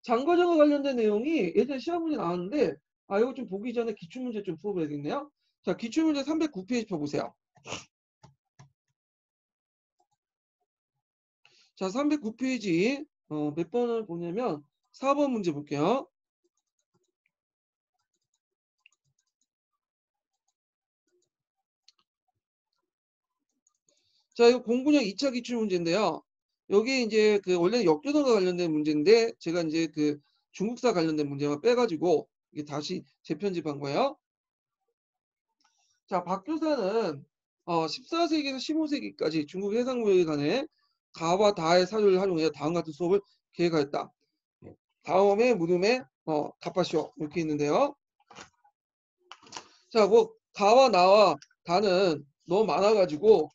장거정과 관련된 내용이 예전에 시험 문제 나왔는데 이거 좀 보기 전에 기출문제 좀 풀어봐야겠네요. 자, 기출문제 309페이지 펴보세요. 자, 309페이지 몇 번을 보냐면 4번 문제 볼게요. 자, 이거 공군형 2차 기출 문제인데요. 여기 이제 그 원래 역교도과 관련된 문제인데 제가 이제 그 중국사 관련된 문제만 빼가지고 이게 다시 재편집한 거예요. 자, 박교사는 14세기에서 15세기까지 중국 해상무역에 관해 가와 다의 사료를 활용해 다음 같은 수업을 계획하였다. 다음에 물음에 답하시오 이렇게 있는데요. 자, 뭐 가와 나와 다는 너무 많아가지고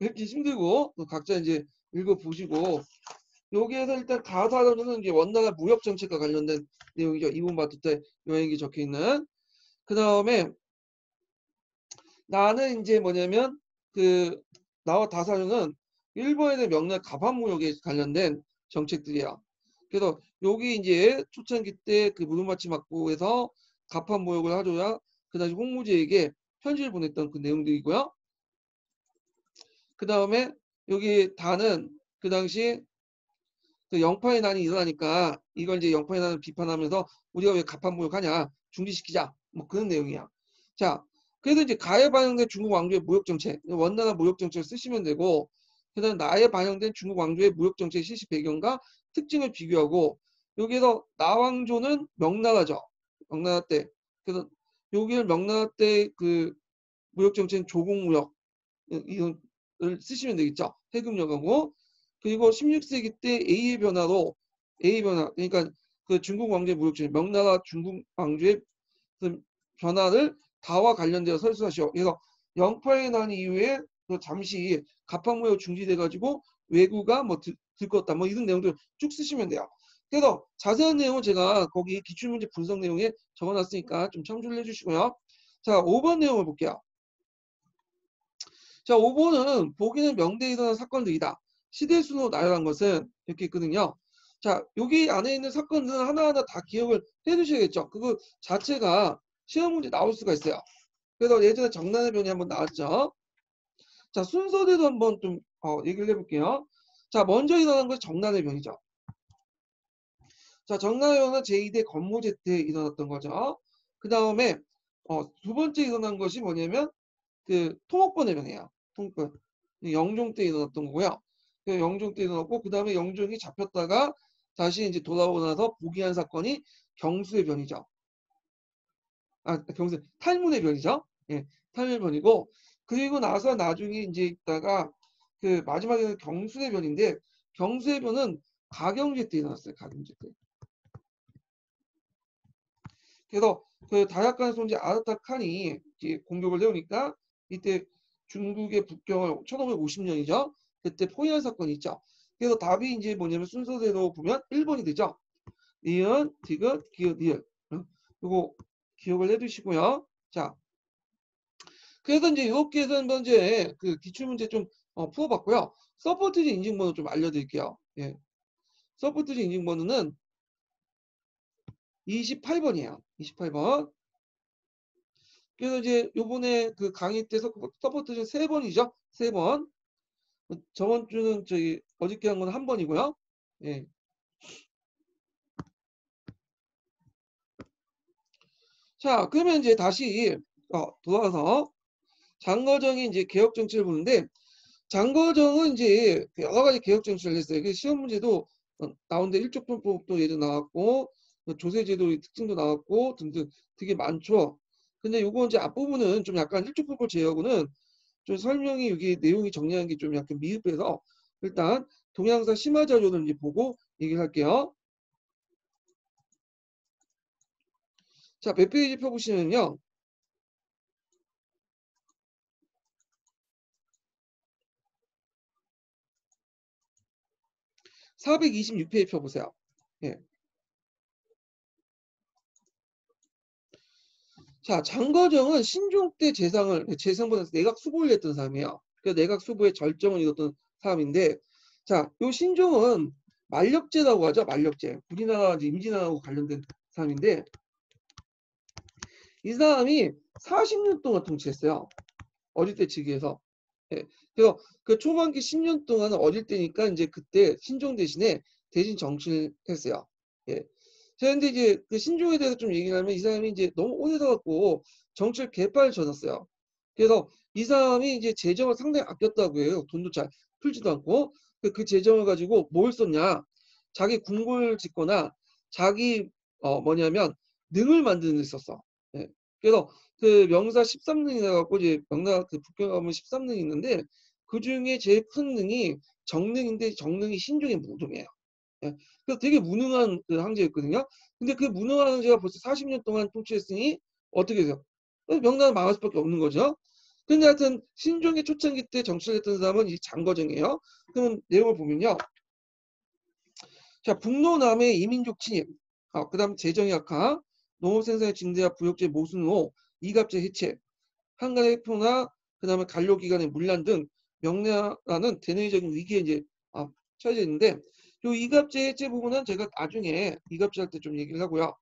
읽기 힘들고 각자 이제 읽어보시고 여기에서 일단 가사로는 이제 원나라 무역 정책과 관련된 내용이죠. 이분바투테 여행기 적혀 있는. 그 다음에 나는 이제 뭐냐면 그 나와 다사료는 일본에 대한 명나라 가판 무역에 관련된 정책들이야. 그래서 여기 이제 초창기 때 그 무릎마치 막부에서 가판 무역을 하줘야 그 당시 홍무제에게 편지를 보냈던 그 내용들이고요. 그 다음에 여기 다는 그 당시 그 영파의 난이 일어나니까 이걸 이제 영파의 난을 비판하면서 우리가 왜 갑판무역하냐 중지시키자 뭐 그런 내용이야. 자, 그래서 이제 가에 반영된 중국 왕조의 무역 정책 원나라 무역 정책을 쓰시면 되고 그다음 나에 반영된 중국 왕조의 무역 정책 실시 배경과 특징을 비교하고 여기에서 나왕조는 명나라죠. 명나라 때 그래서 여기를 명나라 때 그 무역 정책은 조공무역 이걸 쓰시면 되겠죠. 해금역하고 그리고 16세기 때 A의 변화로 A 변화 그러니까 그 중국 왕조의 무역정 명나라 중국 왕조의 그 변화를 다와 관련되어 설수하시오. 그래서 영파의 난 이후에 그 잠시 갑판무역 중지돼 가지고 외구가 뭐 들껐다 뭐 이런 내용들 쭉 쓰시면 돼요. 그래서 자세한 내용은 제가 거기 기출문제 분석 내용에 적어놨으니까 좀 참조를 해주시고요. 자, 5번 내용을 볼게요. 자, 5번은 보기는 명대에 일어난 사건들이다. 시대 순으로 나열한 것은 이렇게 있거든요. 자, 여기 안에 있는 사건들은 하나하나 다 기억을 해두셔야겠죠. 그거 자체가 시험 문제 나올 수가 있어요. 그래서 예전에 정난의 변이 한번 나왔죠. 자, 순서대로 한번 좀 얘기를 해볼게요. 자, 먼저 일어난 것이 정난의 변이죠. 자, 정난의 변은 제2대 건모제 때 일어났던 거죠. 그 다음에 두 번째 일어난 것이 뭐냐면 그 통옥번의 변이에요. 통옥번. 영종 때 일어났던 거고요. 그 영종 때 일어났고 그 다음에 영종이 잡혔다가 다시 이제 돌아오고 나서 복위한 사건이 경수의 변이죠. 아, 경수 탈문의 변이죠. 예, 탈문의 변이고 그리고 나서 나중에 이제 있다가 그 마지막에는 경수의 변인데 경수의 변은 가경제 때 일어났어요. 가경제 때. 그래서 그 다약간 손재 아르타 칸이 이제 공격을 해오니까 이때 중국의 북경을 1550년이죠. 그때 포위한 사건이 있죠. 그래서 답이 이제 뭐냐면 순서대로 보면 1번이 되죠. 니은, 디귿, 기읒, 니을. 이거 기억을 해두시고요. 자, 그래서 이제 이렇게 해서 현재 그 기출문제 좀 풀어봤고요. 서포트지 인증번호 좀 알려드릴게요. 예. 서포트지 인증번호는 28번이에요. 28번. 그래서 이제 요번에 그 강의 때 서포트 중 3번이죠. 3번. 저번 주는 저희 어저께 한 건 1번이고요. 예. 자, 그러면 이제 다시 돌아와서 장거정이 이제 개혁 정치를 보는데 장거정은 이제 여러 가지 개혁 정치를 했어요. 그 시험 문제도 나오는데 일족분법도 예전 나왔고 조세제도의 특징도 나왔고 등등 되게 많죠. 근데 요거 이제 앞부분은 좀 약간 일족분법 제하고는 좀 설명이 여기 내용이 정리하는 게 좀 약간 미흡해서 일단 동양사 심화 자료를 이제 보고 얘기를 할게요. 자, 몇 페이지 펴보시면요. 426페이지 펴보세요. 예. 자, 장거정은 신종 때 재상보다 내각 수보를 했던 사람이에요. 그래서 내각 수보의 절정을 이뤘던 사람인데, 자, 요 신종은 만력제라고 하죠. 만력제. 우리나라 임진왜란하고 관련된 사람인데, 이 사람이 40년 동안 통치했어요. 어릴 때 즉위해서. 예. 그래서 그 초반기 10년 동안은 어릴 때니까 이제 그때 신종 대신에 대신 정치를 했어요. 예. 자, 근데 이제 그 신종에 대해서 좀 얘기를 하면 이 사람이 이제 너무 오래 살았고 정치를 개빨 져놨어요. 그래서 이 사람이 이제 재정을 상당히 아꼈다고 해요. 돈도 잘 풀지도 않고 그 재정을 가지고 뭘 썼냐? 자기 궁궐 짓거나 자기 뭐냐면 능을 만드는 데 썼어. 예. 그래서 그 명사 13능이라 갖고 이제 명나 그 북경 가면 13능이 있는데 그 중에 제일 큰 능이 정능인데 정능이 신종의 무덤이에요. 예. 그래서 되게 무능한 그 황제였거든요. 근데 그 무능한 황제가 벌써 40년 동안 통치했으니 어떻게 돼요? 명나라 망할 수밖에 없는 거죠. 근데 하여튼 신종의 초창기 때 정치를 했던 사람은 이 장거정이에요. 그럼 내용을 보면요. 자, 북로남의 이민족 침입, 그다음 재정의 악화, 농업 생산의 증대와 부역제 모순으로 이갑제 해체, 한간의 해포나 그다음에 간료 기관의 문란 등 명나라는 대내적인 위기에 이제 처해져 있는데 요 이갑제 해체 부분은 제가 나중에 이갑제 할 때 좀 얘기를 하고요.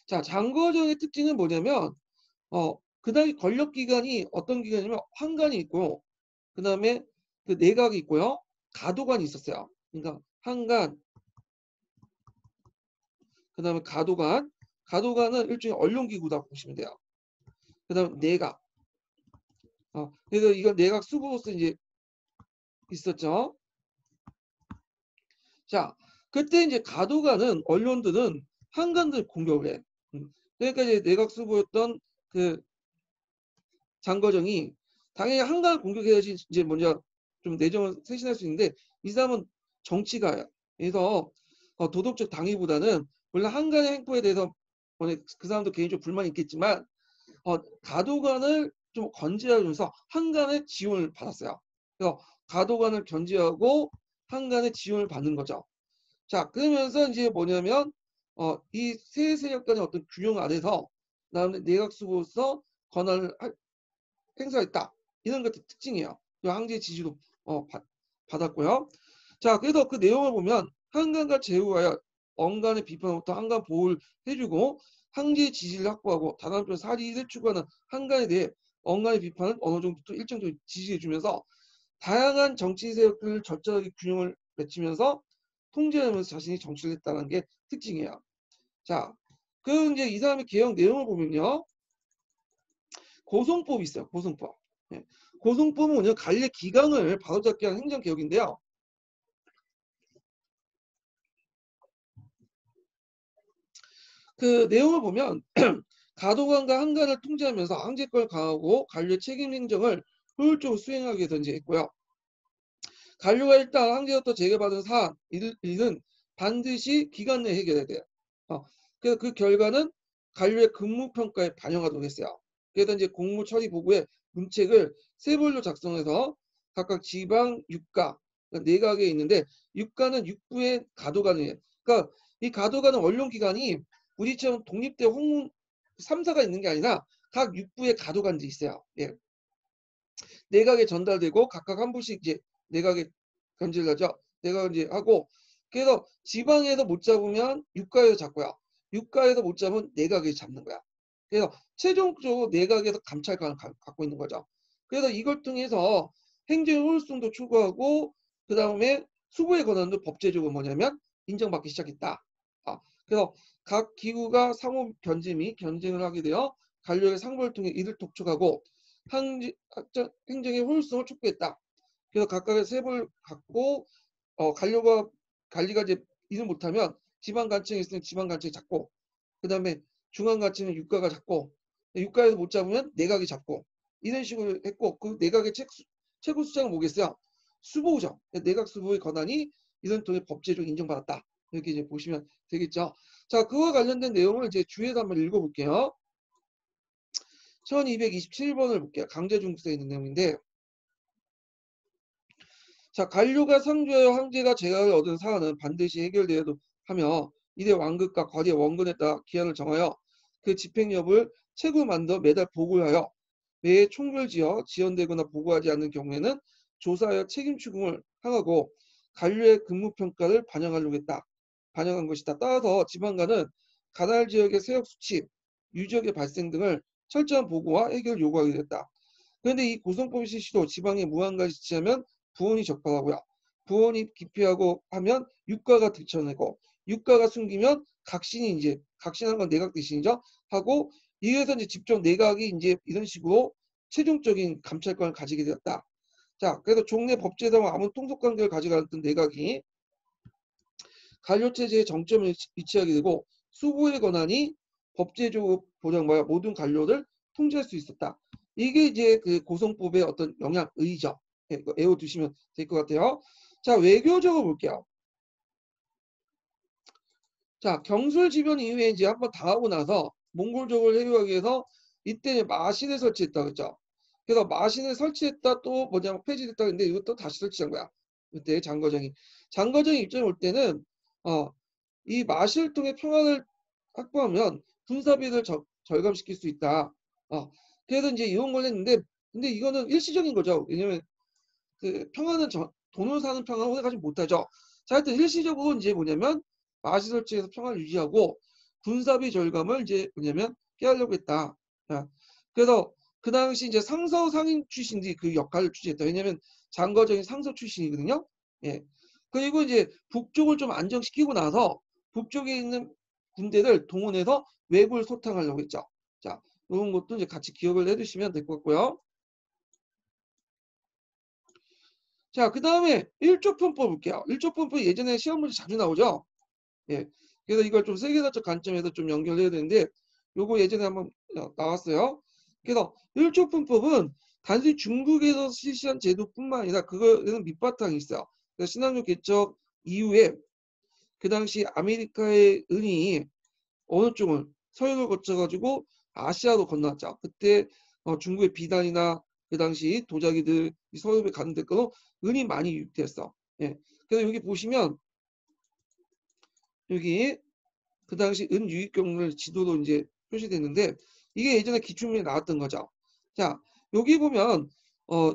자, 장거정의 특징은 뭐냐면 그다음에 권력 기관이 어떤 기관이냐면 황관이 있고 그다음에 그 내각이 있고요. 가도관이 있었어요. 그러니까 한간, 그다음에 가도간. 가도간은 일종의 언론기구다 보시면 돼요. 그다음 내각. 그래서 이건 내각 수보로서 이제 있었죠. 자, 그때 이제 가도간은 언론들은 한간들 공격을 해. 그러니까 이제 내각 수보였던 그 장거정이 당연히 한간을 공격해야지 이제 먼저 좀 내정을 쇄신할 수 있는데 이 사람은 정치가야. 그래서 도덕적 당위보다는 물론 한간의 행포에 대해서 그 사람도 개인적으로 불만이 있겠지만 가도관을 좀 건재하면서 한간의 지원을 받았어요. 그래서 가도관을 견제하고 한간의 지원을 받는 거죠. 자, 그러면서 이제 뭐냐면 이 세 세력 간의 어떤 균형 안에서 나는 내각수로서 권한을 행사했다. 이런 것도 특징이에요. 황제의 지지도 받았고요. 자, 그래서 그 내용을 보면 한간과 제후하여 언간의 비판부터 한간 보호를 해주고 황제의 지지를 확보하고 다단편 사리를 추구하는 한간에 대해 언간의 비판은 어느 정도 또 일정 정도 지지해주면서 다양한 정치 세력들을 적절하게 균형을 맺히면서 통제하면서 자신이 정치를 했다는 게 특징이에요. 자, 그 이제 이 사람의 개혁 내용을 보면요. 고송법이 있어요. 고송법. 네. 고송법은 뭐냐 관례 기강을 바로잡기 위한 행정개혁인데요. 그 내용을 보면 가도관과 한간을 통제하면서 황제권을 강화하고 관료의 책임 행정을 효율적으로 수행하기 위해서 이제 했고요. 관료가 일단 황제로부터 제게받은 사안 일은 반드시 기간 내에 해결해야 돼요. 그래서 그 결과는 관료의 근무평가에 반영하도록 했어요. 그래서 이제 공무 처리 보고에 문책을 세 벌로 작성해서 각각 지방 육가 그러니까 내각에 있는데 육가는 육부의 가도관이에요. 그러니까 이 가도관은 언론기관이 우리처럼 독립된 홍문 3사가 있는 게 아니라 각 육부의 가도관들이 있어요. 예. 내각에 전달되고 각각 한 부씩 이제 내각에 견제를 하죠. 내각을 이제 하고 그래서 지방에서 못 잡으면 육가에서 잡고요. 육가에서 못 잡으면 내각에서 잡는 거야. 그래서 최종적으로 내각에서 감찰관을 갖고 있는 거죠. 그래서 이걸 통해서 행정 효율성도 추구하고 그 다음에 수부의 권한도 법제적으로 뭐냐면 인정받기 시작했다. 그래서 각 기구가 상호 견제 및 경쟁을 하게 되어 관료의 상벌을 통해 이를 독촉하고 행정의 효율성을 촉구했다. 그래서 각각의 세부를 갖고 관리가 이제 일을 못하면 지방간청이 있으면 지방간청이 잡고 그 다음에 중앙간청은 육가가 잡고 육가에서 못 잡으면 내각이 잡고 이런 식으로 했고 그 내각의 최고 수장은 뭐겠어요? 수보죠. 내각 수보의 권한이 이런 통해 법제적으로 인정받았다. 이렇게 이제 보시면 되겠죠. 자, 그와 관련된 내용을 이제 주에서 한번 읽어볼게요. 1227번을 볼게요. 강제중국세에 있는 내용인데 자, 관료가 상주하여 황제가 제각을 얻은 사안은 반드시 해결되어야 하며 이대 완급과 과대 원근에 따라 기한을 정하여 그 집행 여부를 책으로 만들어 매달 보고하여 매해 총별지어 지연되거나 보고하지 않는 경우에는 조사하여 책임 추궁을 하고 관료의 근무평가를 반영한 것이다. 따라서 지방관은 가날 지역의 세역 수치, 유지역의 발생 등을 철저한 보고와 해결을 요구하게 됐다. 그런데 이 고성법 실시도 지방에 무한가지 지치하면 부원이 적발하고요. 부원이 기피하고 하면 유가가 들춰내고 유가가 숨기면 각신한 건 내각 대신이죠. 하고 이래서 이제 직접 내각이 이제 이런 식으로 최종적인 감찰권을 가지게 되었다. 자, 그래서 종래 법제사와 아무 통속관계를 가지고 않던 내각이 관료체제의 정점에 위치하게 되고 수부의 권한이 법제적으로 보장받아 모든 관료를 통제할 수 있었다. 이게 이제 그 고성법의 어떤 영향의죠. 네, 외워두시면 될 것 같아요. 자, 외교적으로 볼게요. 자, 경술지변 이후에 이제 한번 당하고 나서 몽골족을 해유하기 위해서 이때 마신을 설치했다 그랬죠. 그래서 마신을 설치했다 또 뭐냐면 폐지됐다 근데 이것도 다시 설치한 거야. 그때 장거정이 입장에 올 때는 이 마신을 통해 평화를 확보하면 군사비를 절감시킬 수 있다. 그래서 이제 이런 걸 했는데 근데 이거는 일시적인 거죠. 왜냐면 그 평화는 돈을 사는 평화는 오래가지 못하죠. 자, 하여튼 일시적으로 이제 뭐냐면 마시 설치해서 평화를 유지하고 군사비 절감을 이제 뭐냐면 피하려고 했다. 자, 그래서 그 당시 이제 상서 상인 출신들이 그 역할을 취재했다. 왜냐면 장거정이 상서 출신이거든요. 예. 그리고 이제 북쪽을 좀 안정시키고 나서 북쪽에 있는 군대를 동원해서 왜구를 소탕하려고 했죠. 자, 이런 것도 이제 같이 기억을 해두시면 될 것 같고요. 자, 그 다음에 일조편법 볼게요. 일조편법 예전에 시험 문제 자주 나오죠. 예. 그래서 이걸 좀 세계사적 관점에서 좀 연결해야 되는데 요거 예전에 한번 나왔어요. 그래서 일조편법은 단순히 중국에서 실시한 제도뿐만 아니라 그거에는 밑바탕이 있어요. 그래서 신항조 개척 이후에 그 당시 아메리카의 은이 어느 쪽을 서역을 거쳐가지고 아시아로 건너왔죠. 그때 중국의 비단이나 그 당시 도자기들이 서역에 가는 데까지 은이 많이 유입됐어. 예. 그래서 여기 보시면 여기 그 당시 은 유입 경로를 지도로 이제 표시됐는데 이게 예전에 기출문에 나왔던 거죠. 자, 여기 보면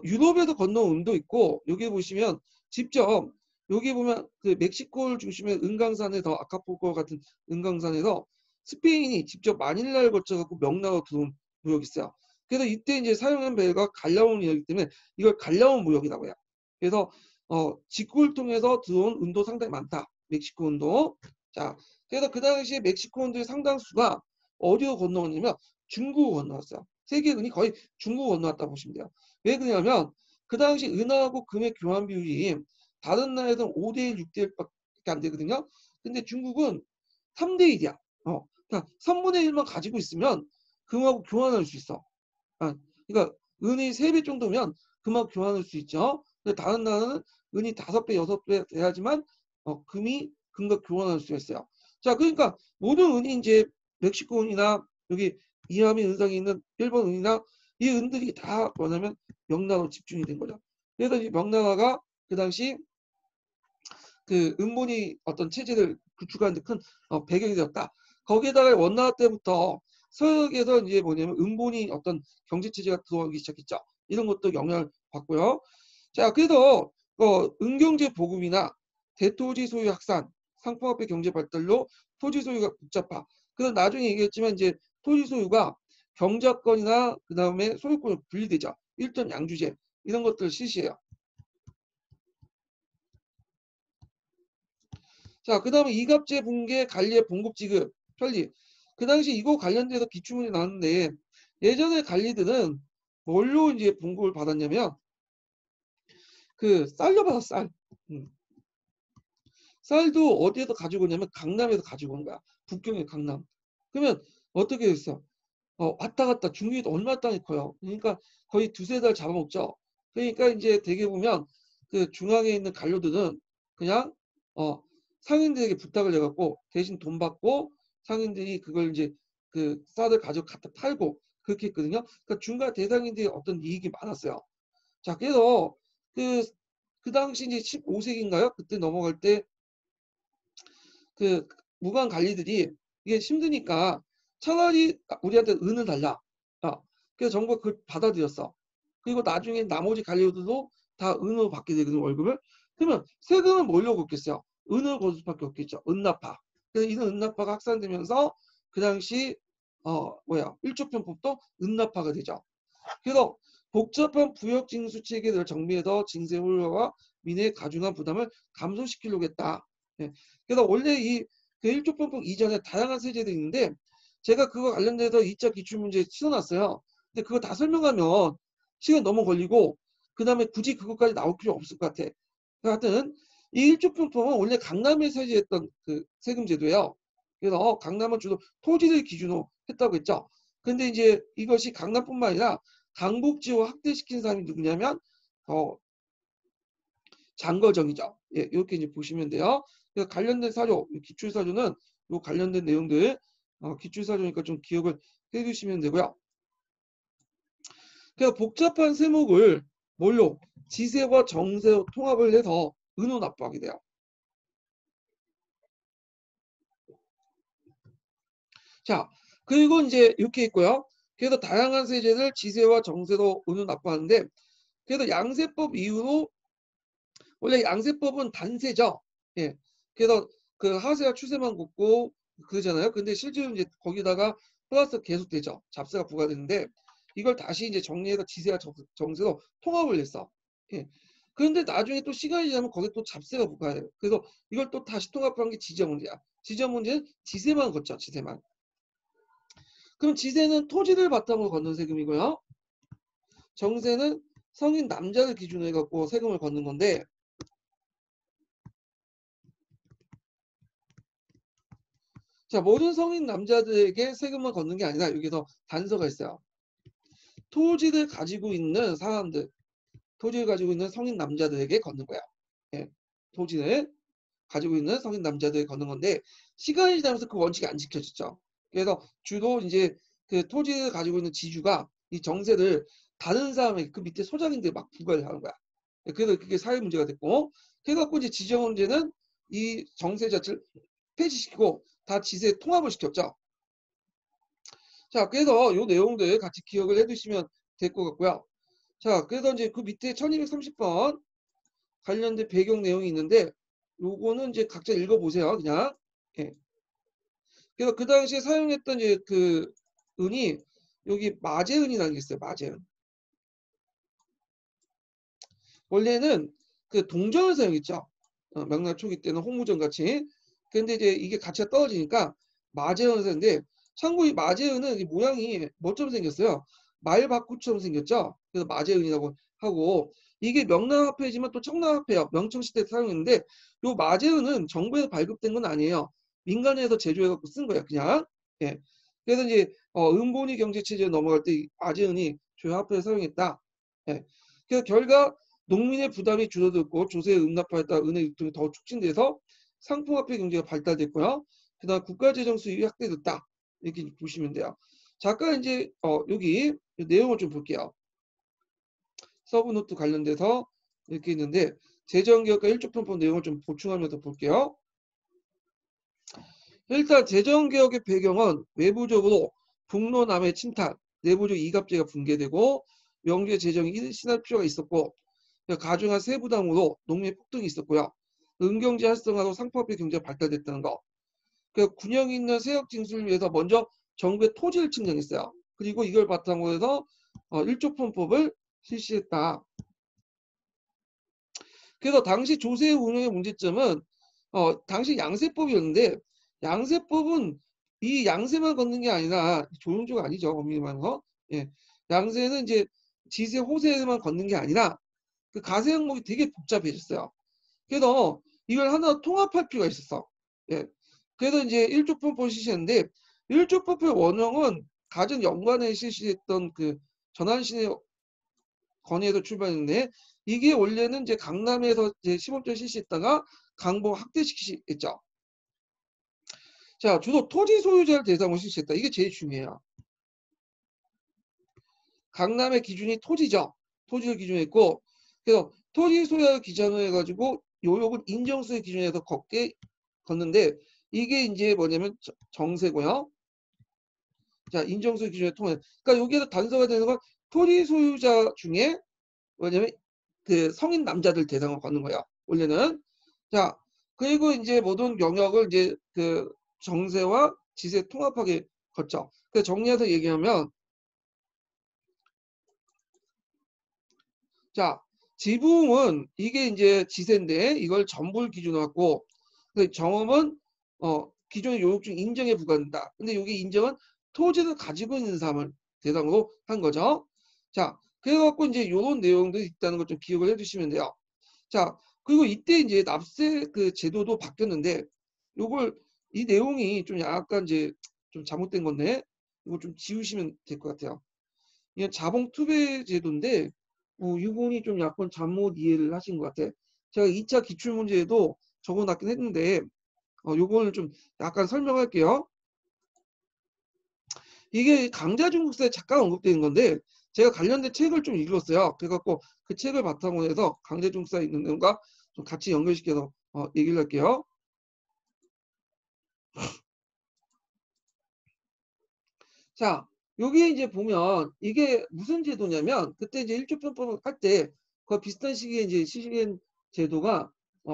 유럽에도 건너온 은도 있고 여기 보시면 직접 여기 보면 그 멕시코를 중심에 은강산에서 아카푸코 같은 은강산에서 스페인이 직접 마닐라를 거쳐갖고 명나라로 들어온 무역이 있어요. 그래서 이때 이제 사용한 배가 갈라온이기 때문에 이걸 갈라온 무역이라고 해요. 그래서 직구를 통해서 들어온 은도 상당히 많다. 멕시코 은도. 자, 그래서 그 당시에 멕시코인들의 상당수가 어디로 건너왔냐면 중국으로 건너왔어요. 세계 은이 거의 중국으로 건너왔다 보시면 돼요. 왜 그러냐면 그 당시 은하고 금의 교환 비율이 다른 나라에서는 5대1, 6대1밖에 안 되거든요. 근데 중국은 3대1이야. 그러니까 3분의 1만 가지고 있으면 금하고 교환할 수 있어. 그러니까 은이 3배 정도면 금하고 교환할 수 있죠. 근데 다른 나라는 은이 5배, 6배 돼야지만 금이 금과 교환할 수가 있어요. 자, 그러니까 모든 은이 이제 멕시코 은이나 여기 이하미 은상에 있는 일본 은이나 이 은들이 다 뭐냐면 명나라로 집중이 된 거죠. 그래서 이 명나라가 그 당시 그 은본이 어떤 체제를 구축하는 데 큰 배경이 되었다. 거기에다가 원나라 때부터 서역에서 이제 뭐냐면 은본이 어떤 경제 체제가 들어오기 시작했죠. 이런 것도 영향을 받고요. 자, 그래서 은경제 보급이나 대토지 소유 확산, 상품화폐 경제 발달로 토지 소유가 복잡화. 그래서 나중에 얘기했지만 이제 토지 소유가 경작권이나 그 다음에 소유권으로 분리되죠. 일전 양주제 이런 것들을 실시해요. 자, 그 다음에 이갑제 붕괴 관리의 봉급 지급 편리. 그 당시 이거 관련돼서 기출문이 나왔는데 예전에 관리들은 뭘로 이제 봉급을 받았냐면 그 쌀로 받았어, 쌀. 쌀도 어디에서 가지고 오냐면 강남에서 가지고 온 거야. 북경의 강남. 그러면 어떻게 됐어? 왔다 갔다 중국이 얼마 땅이 커요. 그러니까 거의 두세 달 잡아먹죠. 그러니까 이제 대개 보면 그 중앙에 있는 관료들은 그냥 상인들에게 부탁을 해갖고 대신 돈 받고 상인들이 그걸 이제 그 쌀을 가지고 갖다 팔고 그렇게 했거든요. 그러니까 중간 대상인들이 어떤 이익이 많았어요. 자, 그래서 그, 그 당시 이제 15세기인가요? 그때 넘어갈 때 그 무관 관리들이 이게 힘드니까 차라리 우리한테 은을 달라. 그래서 정부가 그걸 받아들였어. 그리고 나중에 나머지 관료들도 다 은으로 받게 되거든, 월급을. 그러면 세금은 뭘로 걷겠어요? 은을 거둘 수밖에 없겠죠. 은납파. 그래서 이런 은납파가 확산되면서 그 당시 일조편법도 은납파가 되죠. 그래서 복잡한 부역 징수 체계를 정비해서 징세 혼란과 민의 가중한 부담을 감소시키려고 했다. 예. 그래서 원래 그 1조편법 이전에 다양한 세제들이 있는데 제가 그거 관련돼서 2차 기출문제 치러놨어요. 근데 그거 다 설명하면 시간 너무 걸리고 그 다음에 굳이 그것까지 나올 필요 없을 것 같아. 하여튼 이 1조편법은 원래 강남에 세제했던 그 세금제도예요. 그래서 강남은 주로 토지를 기준으로 했다고 했죠. 근데 이제 이것이 강남뿐만 아니라 강북지구 확대시킨 사람이 누구냐면 장거정이죠. 예, 이렇게 이제 보시면 돼요. 그래서 관련된 사료, 기출 사료는 요 관련된 내용들 기출 사료니까 좀 기억을 해두시면 되고요. 그래서 복잡한 세목을 뭘로 지세와 정세로 통합을 해서 은호 납부하게 돼요. 자, 그리고 이제 이렇게 있고요. 그래서 다양한 세제를 지세와 정세로 은호 납부하는데 그래서 양세법 이후로 원래 양세법은 단세죠. 예. 그래서 그 하세와 추세만 긋고 그러잖아요. 근데 실제로 이제 거기다가 플러스 계속 되죠. 잡세가 부과되는데 이걸 다시 이제 정리해서 지세와 정세로 통합을 했어. 예. 그런데 나중에 또 시간이 지나면 거기에 또 잡세가 부과해요. 그래서 이걸 또 다시 통합한 게 지정 문제야. 지정 문제는 지세만 걷죠. 지세만. 그럼 지세는 토지를 바탕으로 걷는 세금이고요. 정세는 성인 남자를 기준으로 해갖고 세금을 걷는 건데, 자, 모든 성인 남자들에게 세금을 걷는 게 아니라 여기서 단서가 있어요. 토지를 가지고 있는 사람들, 토지를 가지고 있는 성인 남자들에게 걷는 거야. 예, 토지를 가지고 있는 성인 남자들에게 걷는 건데, 시간이 지나면서 그 원칙이 안 지켜졌죠. 그래서 주로 이제 그 토지를 가지고 있는 지주가 이 정세를 다른 사람에게 그 밑에 소장인들 막 부과를 하는 거야. 그래서 그게 사회 문제가 됐고, 그래갖고 이제 지정 문제는 이 정세 자체를 폐지시키고 다 지세 통합을 시켰죠. 자, 그래서 요 내용들 같이 기억을 해두시면 될 것 같고요. 자, 그래서 이제 그 밑에 1230번 관련된 배경 내용이 있는데, 요거는 이제 각자 읽어보세요. 그냥. 예. 그래서 그 당시에 사용했던 이제 그 은이 여기 마제은이라는 게 있어요. 마제은. 원래는 그 동전을 사용했죠. 명나라 초기 때는 홍무전 같이. 근데 이제 이게 가치가 떨어지니까 마제은을 썼는데, 참고 이 마제은은 이 모양이 뭐처럼 생겼어요? 말바꾸처럼 생겼죠. 그래서 마제은이라고 하고, 이게 명나라 화폐지만 또 청나라 화폐요. 명청시대 때 사용했는데, 요 마제은은 정부에서 발급된 건 아니에요. 민간에서 제조해갖고 쓴 거예요. 그냥. 예. 그래서 이제 은본위 경제 체제로 넘어갈 때 이 마제은이 주요 화폐를 사용했다. 예. 그래서 결과 농민의 부담이 줄어들고 조세의 응납에 따라 은행 유통이 더 촉진돼서 상품화폐 경제가 발달됐고요. 그다음 국가재정 수입이 확대됐다. 이렇게 보시면 돼요. 잠깐 이제 여기 내용을 좀 볼게요. 서브노트 관련돼서 이렇게 있는데, 재정개혁과 1조 편법 내용을 좀 보충하면서 볼게요. 일단 재정개혁의 배경은 외부적으로 북로남의 침탈, 내부적 이갑제가 붕괴되고 명주의 재정이 일신할 필요가 있었고, 가중한 세부담으로 농민의 폭등이 있었고요. 은경제 활성화로 상품화폐 경제가 발달됐다는 거. 그 균형 있는 세역 징수를 위해서 먼저 정부의 토지를 측량했어요. 그리고 이걸 바탕으로 해서 1조 편법을 실시했다. 그래서 당시 조세 운영의 문제점은 당시 양세법이었는데, 양세법은 이 양세만 걷는 게 아니라 조용조가 아니죠. 엄밀히만 거. 예. 양세는 이제 지세 호세만 걷는 게 아니라 그 가세 항목이 되게 복잡해졌어요. 그래서 이걸 하나 통합할 필요가 있었어. 예. 그래서 이제 1조 편법을 실시했는데, 1조 편법의 원형은 가전 연관에 실시했던 그 전환신의 건의에서 출발했는데, 이게 원래는 이제 강남에서 이제 시범적으로 실시했다가 강북 확대시키겠죠. 자, 주로 토지 소유자를 대상으로 실시했다. 이게 제일 중요해요. 강남의 기준이 토지죠. 토지를 기준했고, 그래서 토지 소유를 기준으로 해가지고 요역은 인정수의 기준에서 걷는데, 이게 이제 뭐냐면 정세고요. 자, 인정수의 기준에 통해. 그러니까 여기에서 단서가 되는 건 토지 소유자 중에 뭐냐면 그 성인 남자들 대상으로 걷는 거예요. 원래는. 자, 그리고 이제 모든 영역을 이제 그 정세와 지세 통합하게 걷죠. 그 정리해서 얘기하면, 자, 지붕은 이게 이제 지세인데 이걸 전부를 기준으로 갖고, 그 정음은 기존의 요역 중 인정에 부과된다. 근데 여기 인정은 토지를 가지고 있는 사람을 대상으로 한 거죠. 자, 그래갖고 이제 이런 내용도 있다는 걸 좀 기억을 해두시면 돼요. 자, 그리고 이때 이제 납세 그 제도도 바뀌었는데, 요걸 이 내용이 좀 약간 이제 좀 잘못된 건데, 이거 좀 지우시면 될 것 같아요. 이게 자봉 투배 제도인데, 이분이 좀 약간 잘못 이해를 하신 것 같아. 제가 2차 기출문제에도 적어놨긴 했는데, 요거는 좀 약간 설명할게요. 이게 강자중국사에 잠깐 언급되는 건데, 제가 관련된 책을 좀 읽었어요. 그래갖고 그 책을 바탕으로 해서 강자중국사에 있는 내용과 좀 같이 연결시켜서 얘기를 할게요. 자, 여기 이제 보면 이게 무슨 제도냐면, 그때 이제 일조편법 할 때 그 비슷한 시기에 이제 시행된 제도가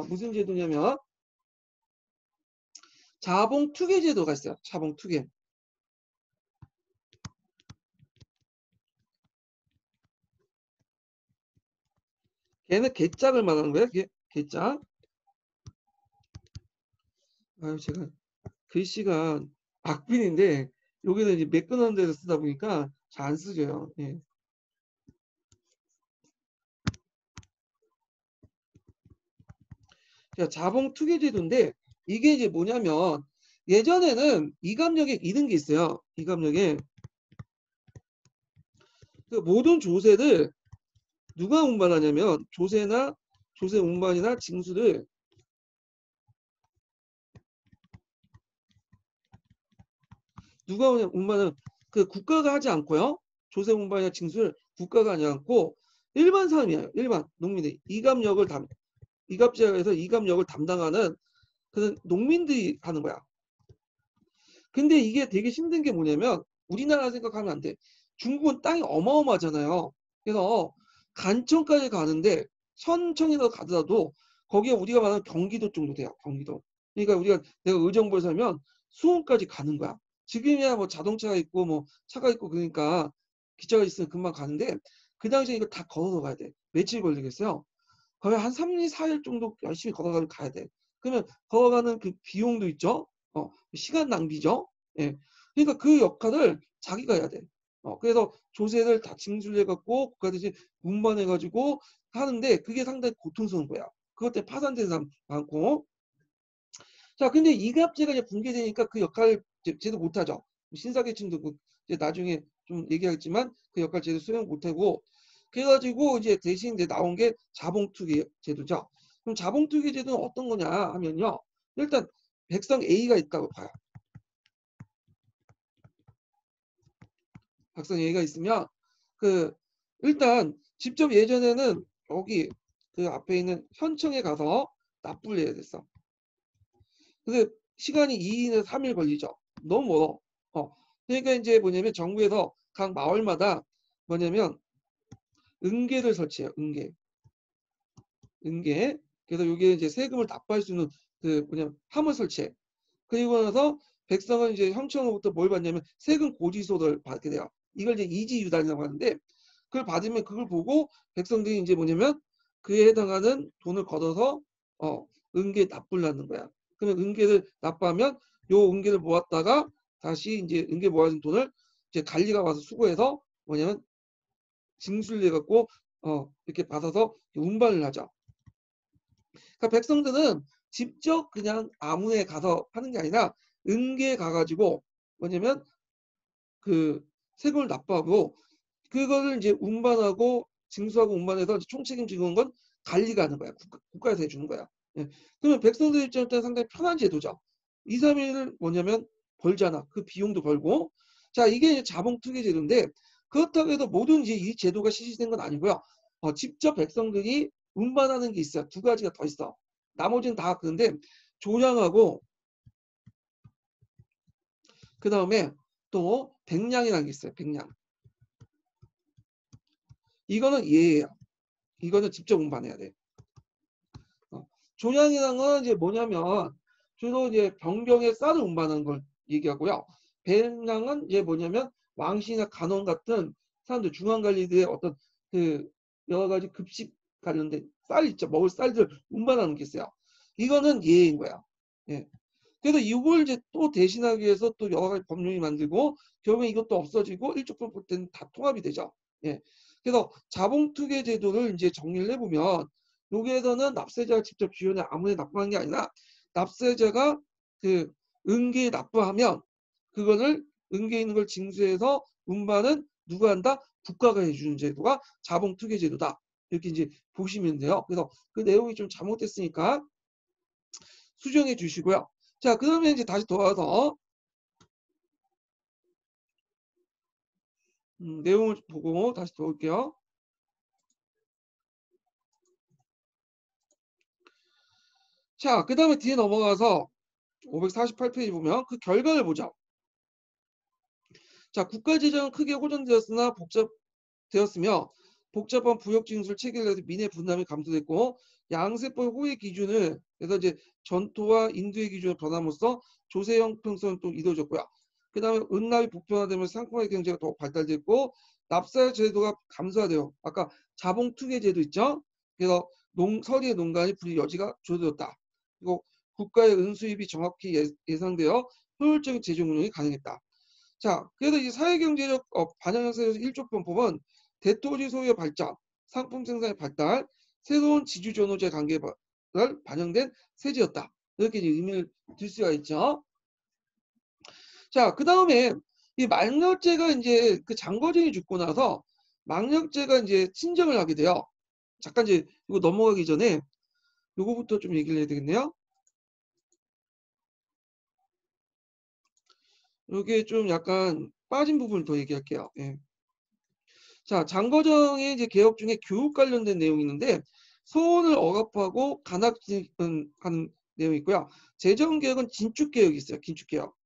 무슨 제도냐면 자봉 투계 제도가 있어요. 자봉 투계. 걔는 개짝을 말하는 거예요. 개짝. 아유, 제가 글씨가 악필인데 여기는 이제 매끈한 데서 쓰다 보니까 잘 안 쓰져요. 예. 자, 자봉투기제도인데 이게 이제 뭐냐면 예전에는 이감력에 이런 게 있어요. 이감력에 그 모든 조세를 누가 운반하냐면 조세 운반이나 징수를 누가 운반은 그 국가가 하지 않고요. 조세 운반이나 징수를 국가가 하지 않고 일반 사람이에요. 일반 농민들 이갑제에서 이감력을 담당하는 그런 농민들이 하는 거야. 근데 이게 되게 힘든 게 뭐냐면 우리나라 생각하면 안 돼. 중국은 땅이 어마어마하잖아요. 그래서 간천까지 가는데 선청에서 가더라도 거기에 우리가 말하는 경기도 정도 돼요. 경기도. 그러니까 우리가 내가 의정부에 살면 수원까지 가는 거야. 지금이야 뭐 자동차가 있고 뭐 차가 있고 그러니까 기차가 있으면 금방 가는데 그 당시에 이거 다 걸어서 가야 돼. 며칠 걸리겠어요? 거의 한 3, 4일 정도 열심히 걸어가면 가야 돼. 그러면 걸어가는 그 비용도 있죠. 시간 낭비죠. 예. 그러니까 그 역할을 자기가 해야 돼. 그래서 조세를 다 징수해 갖고 국가 대신 운반해 가지고 하는데 그게 상당히 고통스러운 거야. 그것 때문에 파산되는 사람 많고. 자, 근데 이갑제가 이제 붕괴되니까 그 역할을 제대로 못하죠. 신사계층도 이제 나중에 좀 얘기하겠지만 그 역할 제대로 수행 못하고 그래가지고 이제 대신 이제 나온 게 자봉투기 제도죠. 그럼 자봉투기 제도는 어떤 거냐 하면요. 일단 백성 A가 있다고 봐요. 백성 A가 있으면 그 일단 직접 예전에는 여기 그 앞에 있는 현청에 가서 납부를 해야 됐어. 근데 시간이 2일에서 3일 걸리죠. 너무 멀어. 그러니까 이제 뭐냐면 정부에서 각 마을마다 뭐냐면 은계를 설치해요. 은계. 그래서 여기에 이제 세금을 납부할 수 있는 그 뭐냐면 함을 설치해. 그리고 나서 백성은 이제 형청으로부터 뭘 받냐면 세금 고지서를 받게 돼요. 이걸 이제 이지유단이라고 하는데 그걸 받으면 그걸 보고 백성들이 이제 뭐냐면 그에 해당하는 돈을 걷어서 은계에 납부를 하는 거야. 그러면 은계를 납부하면 요 은계를 모았다가 다시 이제 은계 모아진 돈을 이제 관리가 와서 수거해서 뭐냐면 징수를 해갖고 이렇게 받아서 운반을 하죠. 그러니까 백성들은 직접 그냥 아무에 가서 하는 게 아니라 은계에 가가지고 뭐냐면 그 세금을 납부하고 그거를 이제 운반하고 징수하고 운반해서 총책임지는 건 관리가 하는 거야. 국가에서 해주는 거야. 예. 그러면 백성들 입장에서 상당히 편한 제도죠. 2, 3일을 뭐냐면 벌잖아. 그 비용도 벌고. 자, 이게 자봉투기 제도인데 그렇다고 해도 모든 이제 이 제도가 실시된 건 아니고요. 직접 백성들이 운반하는 게 있어요. 두 가지가 더 있어. 나머지는 다 그런데 조량하고 그 다음에 또 백량이라는 게 있어요. 백량. 이거는 예예요. 이거는 직접 운반해야 돼. 조량이라는 건 이제 뭐냐면 주로 이제 병경에 쌀을 운반하는 걸 얘기하고요. 백량은 이제 뭐냐면 왕씨나 간원 같은 사람들 중앙관리들의 어떤 그 여러 가지 급식 관련된 쌀 있죠. 먹을 쌀들 운반하는 게 있어요. 이거는 예인 거야. 예. 그래서 이걸 이제 또 대신하기 위해서 또 여러 가지 법률이 만들고 결국에 이것도 없어지고 일족법 볼 때는 다 통합이 되죠. 예. 그래서 자봉투기 제도를 이제 정리를 해보면 여기에서는 납세자가 직접 주연에 아무나 납부하는 게 아니라 납세자가 그 은계에 납부하면 그거를 은계에 있는 걸 징수해서 운반은 누가 한다? 국가가 해주는 제도가 자봉투기 제도다. 이렇게 이제 보시면 돼요. 그래서 그 내용이 좀 잘못됐으니까 수정해 주시고요. 자, 그러면 이제 다시 돌아와서 내용을 보고 다시 돌아올게요. 자, 그 다음에 뒤에 넘어가서 548페이지 보면 그 결과를 보자. 자, 국가재정은 크게 호전되었으나 복잡되었으며 복잡한 부역징수를 체결해서 민의 분담이 감소됐고 양세법 호의 기준을 그래서 이제 전토와 인도의 기준을 변함으로써 조세 형평성은 또 이루어졌고요. 그 다음에 은납이 보편화되면서 상품화의 경제가 더 발달됐고 납세 제도가 감소화돼요. 아까 자봉투기 제도 있죠? 그래서 서리의 농간이 불릴 여지가 줄어들었다. 그리고 국가의 은수입이 정확히 예상되어 효율적인 재정 운영이 가능했다. 자, 그래서 이 사회경제적 반영 형성에서 1조 편법은 대토지 소유의 발전, 상품 생산의 발달, 새로운 지주전호제 관계가 반영된 세제였다. 이렇게 이제 의미를 들 수가 있죠. 자, 그 다음에 이 망력제가 이제 그 장거정이 죽고 나서 망력제가 이제 친정을 하게 돼요. 잠깐 이제 이거 넘어가기 전에 요거부터 좀 얘기를 해야 되겠네요. 요게 좀 약간 빠진 부분을 더 얘기할게요. 예. 자, 장거정의 이제 개혁 중에 교육 관련된 내용이 있는데 소원을 억압하고 하는 내용이 있고요. 재정 개혁은 긴축 개혁이 있어요. 긴축 개혁.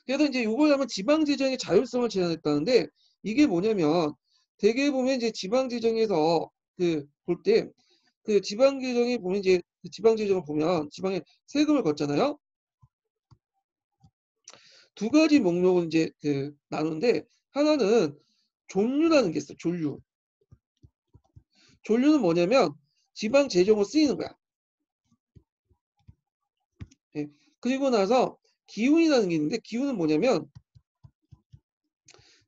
그래서 이제 요걸 하면 지방 재정의 자율성을 제한했다는데 이게 뭐냐면 대개 보면 이제 지방 재정에서 그 볼 때 그 지방 재정이 보면 이제 그 지방 재정을 보면 지방에 세금을 걷잖아요. 두 가지 목록을 이제 그 나누는데 하나는 존류라는 게 있어요. 존류. 존류는 뭐냐면 지방 재정으로 쓰이는 거야. 예. 그리고 나서 기운이라는 게 있는데 기운은 뭐냐면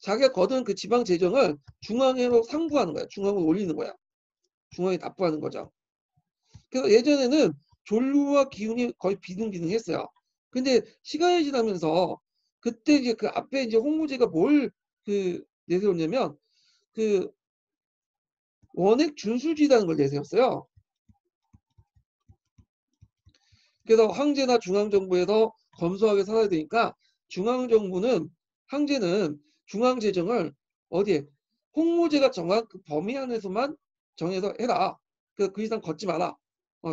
자기가 거둔 그 지방 재정을 중앙으로 상부하는 거야. 중앙으로 올리는 거야. 중앙에 납부하는 거죠. 그래서 예전에는 존류와 기운이 거의 비등비등했어요. 근데 시간이 지나면서 그때 이제 그 앞에 이제 홍무제가 뭘 그 내세웠냐면 그 원액 준수주의라는 걸 내세웠어요. 그래서 황제나 중앙정부에서 검소하게 살아야 되니까 중앙정부는 황제는 중앙재정을 어디에 홍무제가 정한 그 범위 안에서만 정해서 해라. 그 이상 걷지 마라.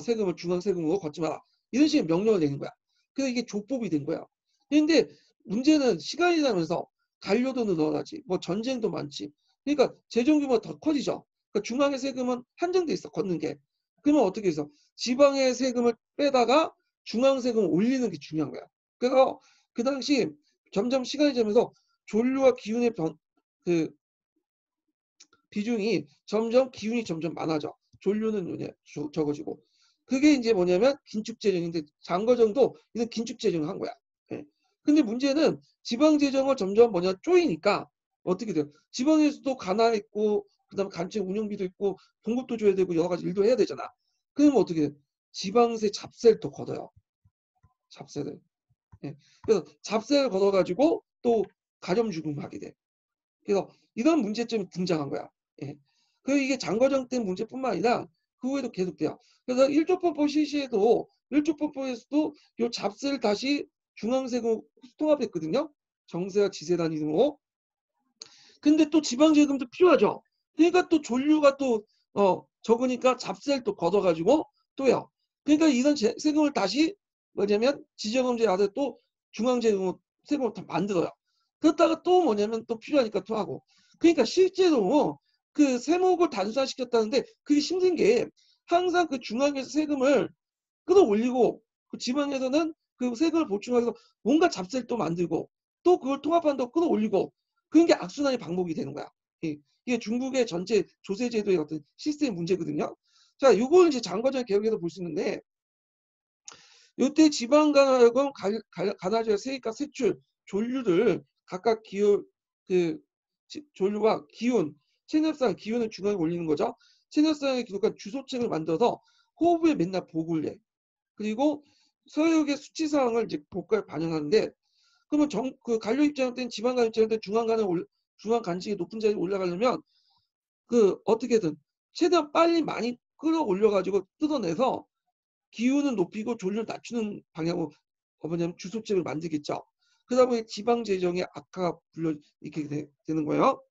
세금을 중앙 세금으로 걷지 마라. 이런 식의 명령을 내는 거야. 그래서 이게 조법이 된 거야. 그런데 문제는 시간이 지나면서 관료도 늘어나지. 뭐 전쟁도 많지. 그러니까 재정 규모가 더 커지죠. 그러니까 중앙의 세금은 한정돼 있어. 걷는 게. 그러면 어떻게 해서 지방의 세금을 빼다가 중앙 세금을 올리는 게 중요한 거야. 그래서 그 당시 점점 시간이 지나면서 존류와 기운의 그 비중이 점점 기운이 점점 많아져. 존류는 적어지고. 그게 이제 뭐냐면 긴축재정인데 장거정도 이건 긴축재정을 한 거야. 예. 근데 문제는 지방재정을 점점 뭐냐 쪼이니까 어떻게 돼요? 지방에서도 가난했고 그다음에 간청 운영비도 있고 봉급도 줘야 되고 여러 가지 일도 해야 되잖아. 그러면 어떻게 돼요? 지방세 잡세를 또 걷어요. 잡세를. 예. 그래서 잡세를 걷어가지고 또 가점주금을 하게 돼. 그래서 이런 문제점이 등장한 거야. 예. 그리고 이게 장거정 때 문제뿐만 아니라 그 후에도 계속돼요. 그래서 1조법법 실시에도 1조법법에서도 이 잡세를 다시 중앙세금 통합했거든요. 정세와 지세 단위로. 근데 또 지방세금도 필요하죠. 그러니까 또 존류가 또 적으니까 잡세를 또 걷어가지고 또요. 그러니까 이런 세금을 다시 뭐냐면 지자금제 아래 또 중앙세금으로 세금을 다 만들어요. 그렇다가 또 뭐냐면 또 필요하니까 또 하고. 그러니까 실제로 그 세목을 단순화시켰다는데 그게 힘든 게 항상 그 중앙에서 세금을 끌어올리고 그 지방에서는 그 세금을 보충하기 위해서 뭔가 잡세를 또 만들고 또 그걸 통합한다고 끌어올리고 그런 게 악순환의 반복이 되는 거야. 이게 중국의 전체 조세제도의 어떤 시스템 문제거든요. 자, 이걸 이제 장거정 개혁에서 볼 수 있는데 이때 지방간하여금 간화제와 세입과 세출, 존류를 각각 기울 그 존류와 기운, 체납상 기운을 중앙에 올리는 거죠. 체납상에 기록한 주소책을 만들어서 호부에 맨날 보고를 해. 그리고 서역의 수치사항을 이제 국가에 반영하는데 그러면 그 관료 입장할 때는 지방관 입장할 때 중앙 간직이 높은 자리에 올라가려면 그 어떻게든 최대한 빨리 많이 끌어올려 가지고 뜯어내서 기운은 높이고 존류를 낮추는 방향으로 뭐냐면 주소책을 만들겠죠. 그러다 보니 지방 재정의 악화가 이렇게 되는 거예요.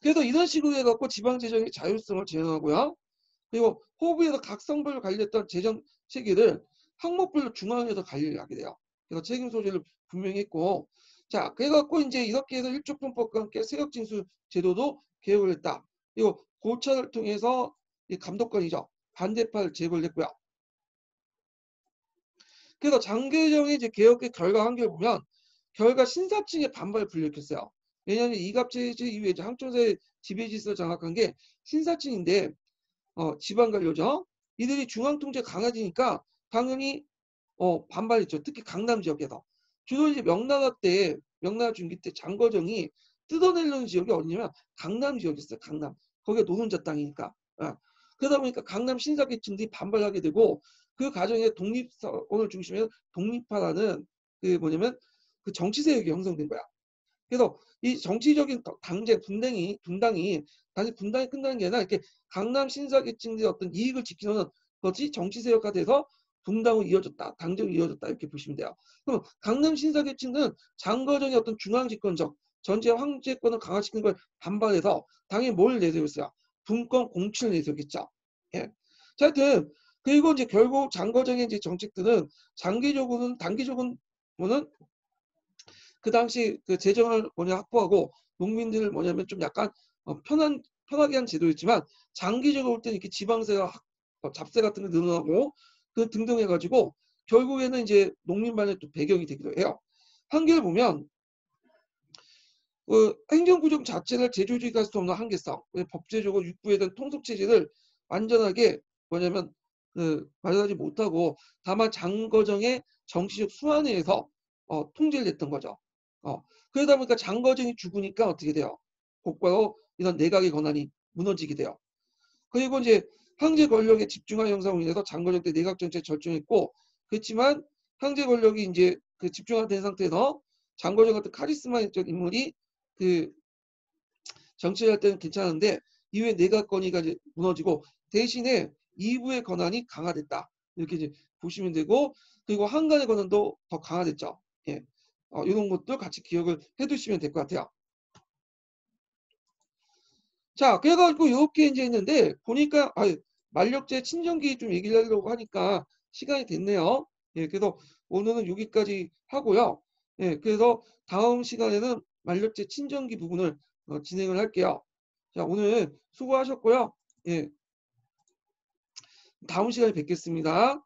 그래서 이런 식으로 해갖고 지방 재정의 자율성을 제한하고요. 그리고 호부에서 각 성별로 관리했던 재정 체계를 항목별로 중앙에서 관리를 하게 돼요. 그래서 책임 소재를 분명히 했고, 자, 그래갖고 이제 이렇게 해서 일조분법과 함께 세력징수 제도도 개혁을 했다. 그리고 고찰을 통해서 감독관이죠. 반대파를 제거를 했고요. 그래서 장개정의 이제 개혁의 결과 한결 보면 결과 신사층의 반발을 불러일으켰어요. 왜냐하면 이갑체제 이후에 이제 항천사의 지배 질서를 장악한 게 신사층인데 지방 관료죠. 이들이 중앙 통제 강해지니까 당연히 반발했죠. 특히 강남 지역에서. 주로 이제 명나라 중기 때 장거정이 뜯어내려는 지역이 어디냐면 강남 지역이었어요. 강남. 거기가 노른자 땅이니까. 그러다 보니까 강남 신사계층들이 반발하게 되고 그 과정에 독립사원을 중심으로 독립파라는 그 뭐냐면 그 정치 세력이 형성된 거야. 그래서 이 정치적인 분당이 단지 분당이 끝나는 게 아니라 이렇게 강남 신사계층들의 어떤 이익을 지키는 것이 정치 세력화 돼서 분당으로 이어졌다, 당정이 이어졌다 이렇게 보시면 돼요. 그럼 강남 신사계층은 장거정의 어떤 중앙집권적 전체 황제권을 강화시키는 걸 반발해서 당연히 뭘 내세웠어요? 분권 공치를 내세웠겠죠. 예. 자, 하여튼 그리고 이제 결국 장거정의 이제 정책들은 단기적으로는 그 당시 그 재정을 확보하고 농민들을 좀 약간 편하게 한 제도였지만 장기적으로 볼 때는 이렇게 지방세와 잡세 같은 게 늘어나고 그 등등 해가지고 결국에는 이제 농민반의 또 배경이 되기도 해요. 한계를 보면 행정구조 자체를 제조직할 수 없는 한계성, 법제적으로 육부에 대한 통속체제를 완전하게 마련하지 못하고 다만 장거정의 정치적 수완에 의해서 통제를 했던 거죠. 그러다 보니까 장거정이 죽으니까 어떻게 돼요? 곧바로 이런 내각의 권한이 무너지게 돼요. 그리고 이제 황제 권력의 집중화 형상으로 인해서 장거정 때 내각 정치에 절충했고, 그렇지만 황제 권력이 이제 그 집중화된 상태에서 장거정 같은 카리스마적 인물이 그 정치를 할 때는 괜찮은데 이후에 내각 권위가 이제 무너지고 대신에 이부의 권한이 강화됐다. 이렇게 이제 보시면 되고, 그리고 한간의 권한도 더 강화됐죠. 예. 이런 것도 같이 기억을 해두시면 될 것 같아요. 자, 그래가지고 이렇게 이제 있는데 보니까 만력제 친정기 좀 얘기를 하려고 하니까 시간이 됐네요. 예, 그래서 오늘은 여기까지 하고요. 예, 그래서 다음 시간에는 만력제 친정기 부분을 진행을 할게요. 자, 오늘 수고하셨고요. 예, 다음 시간에 뵙겠습니다.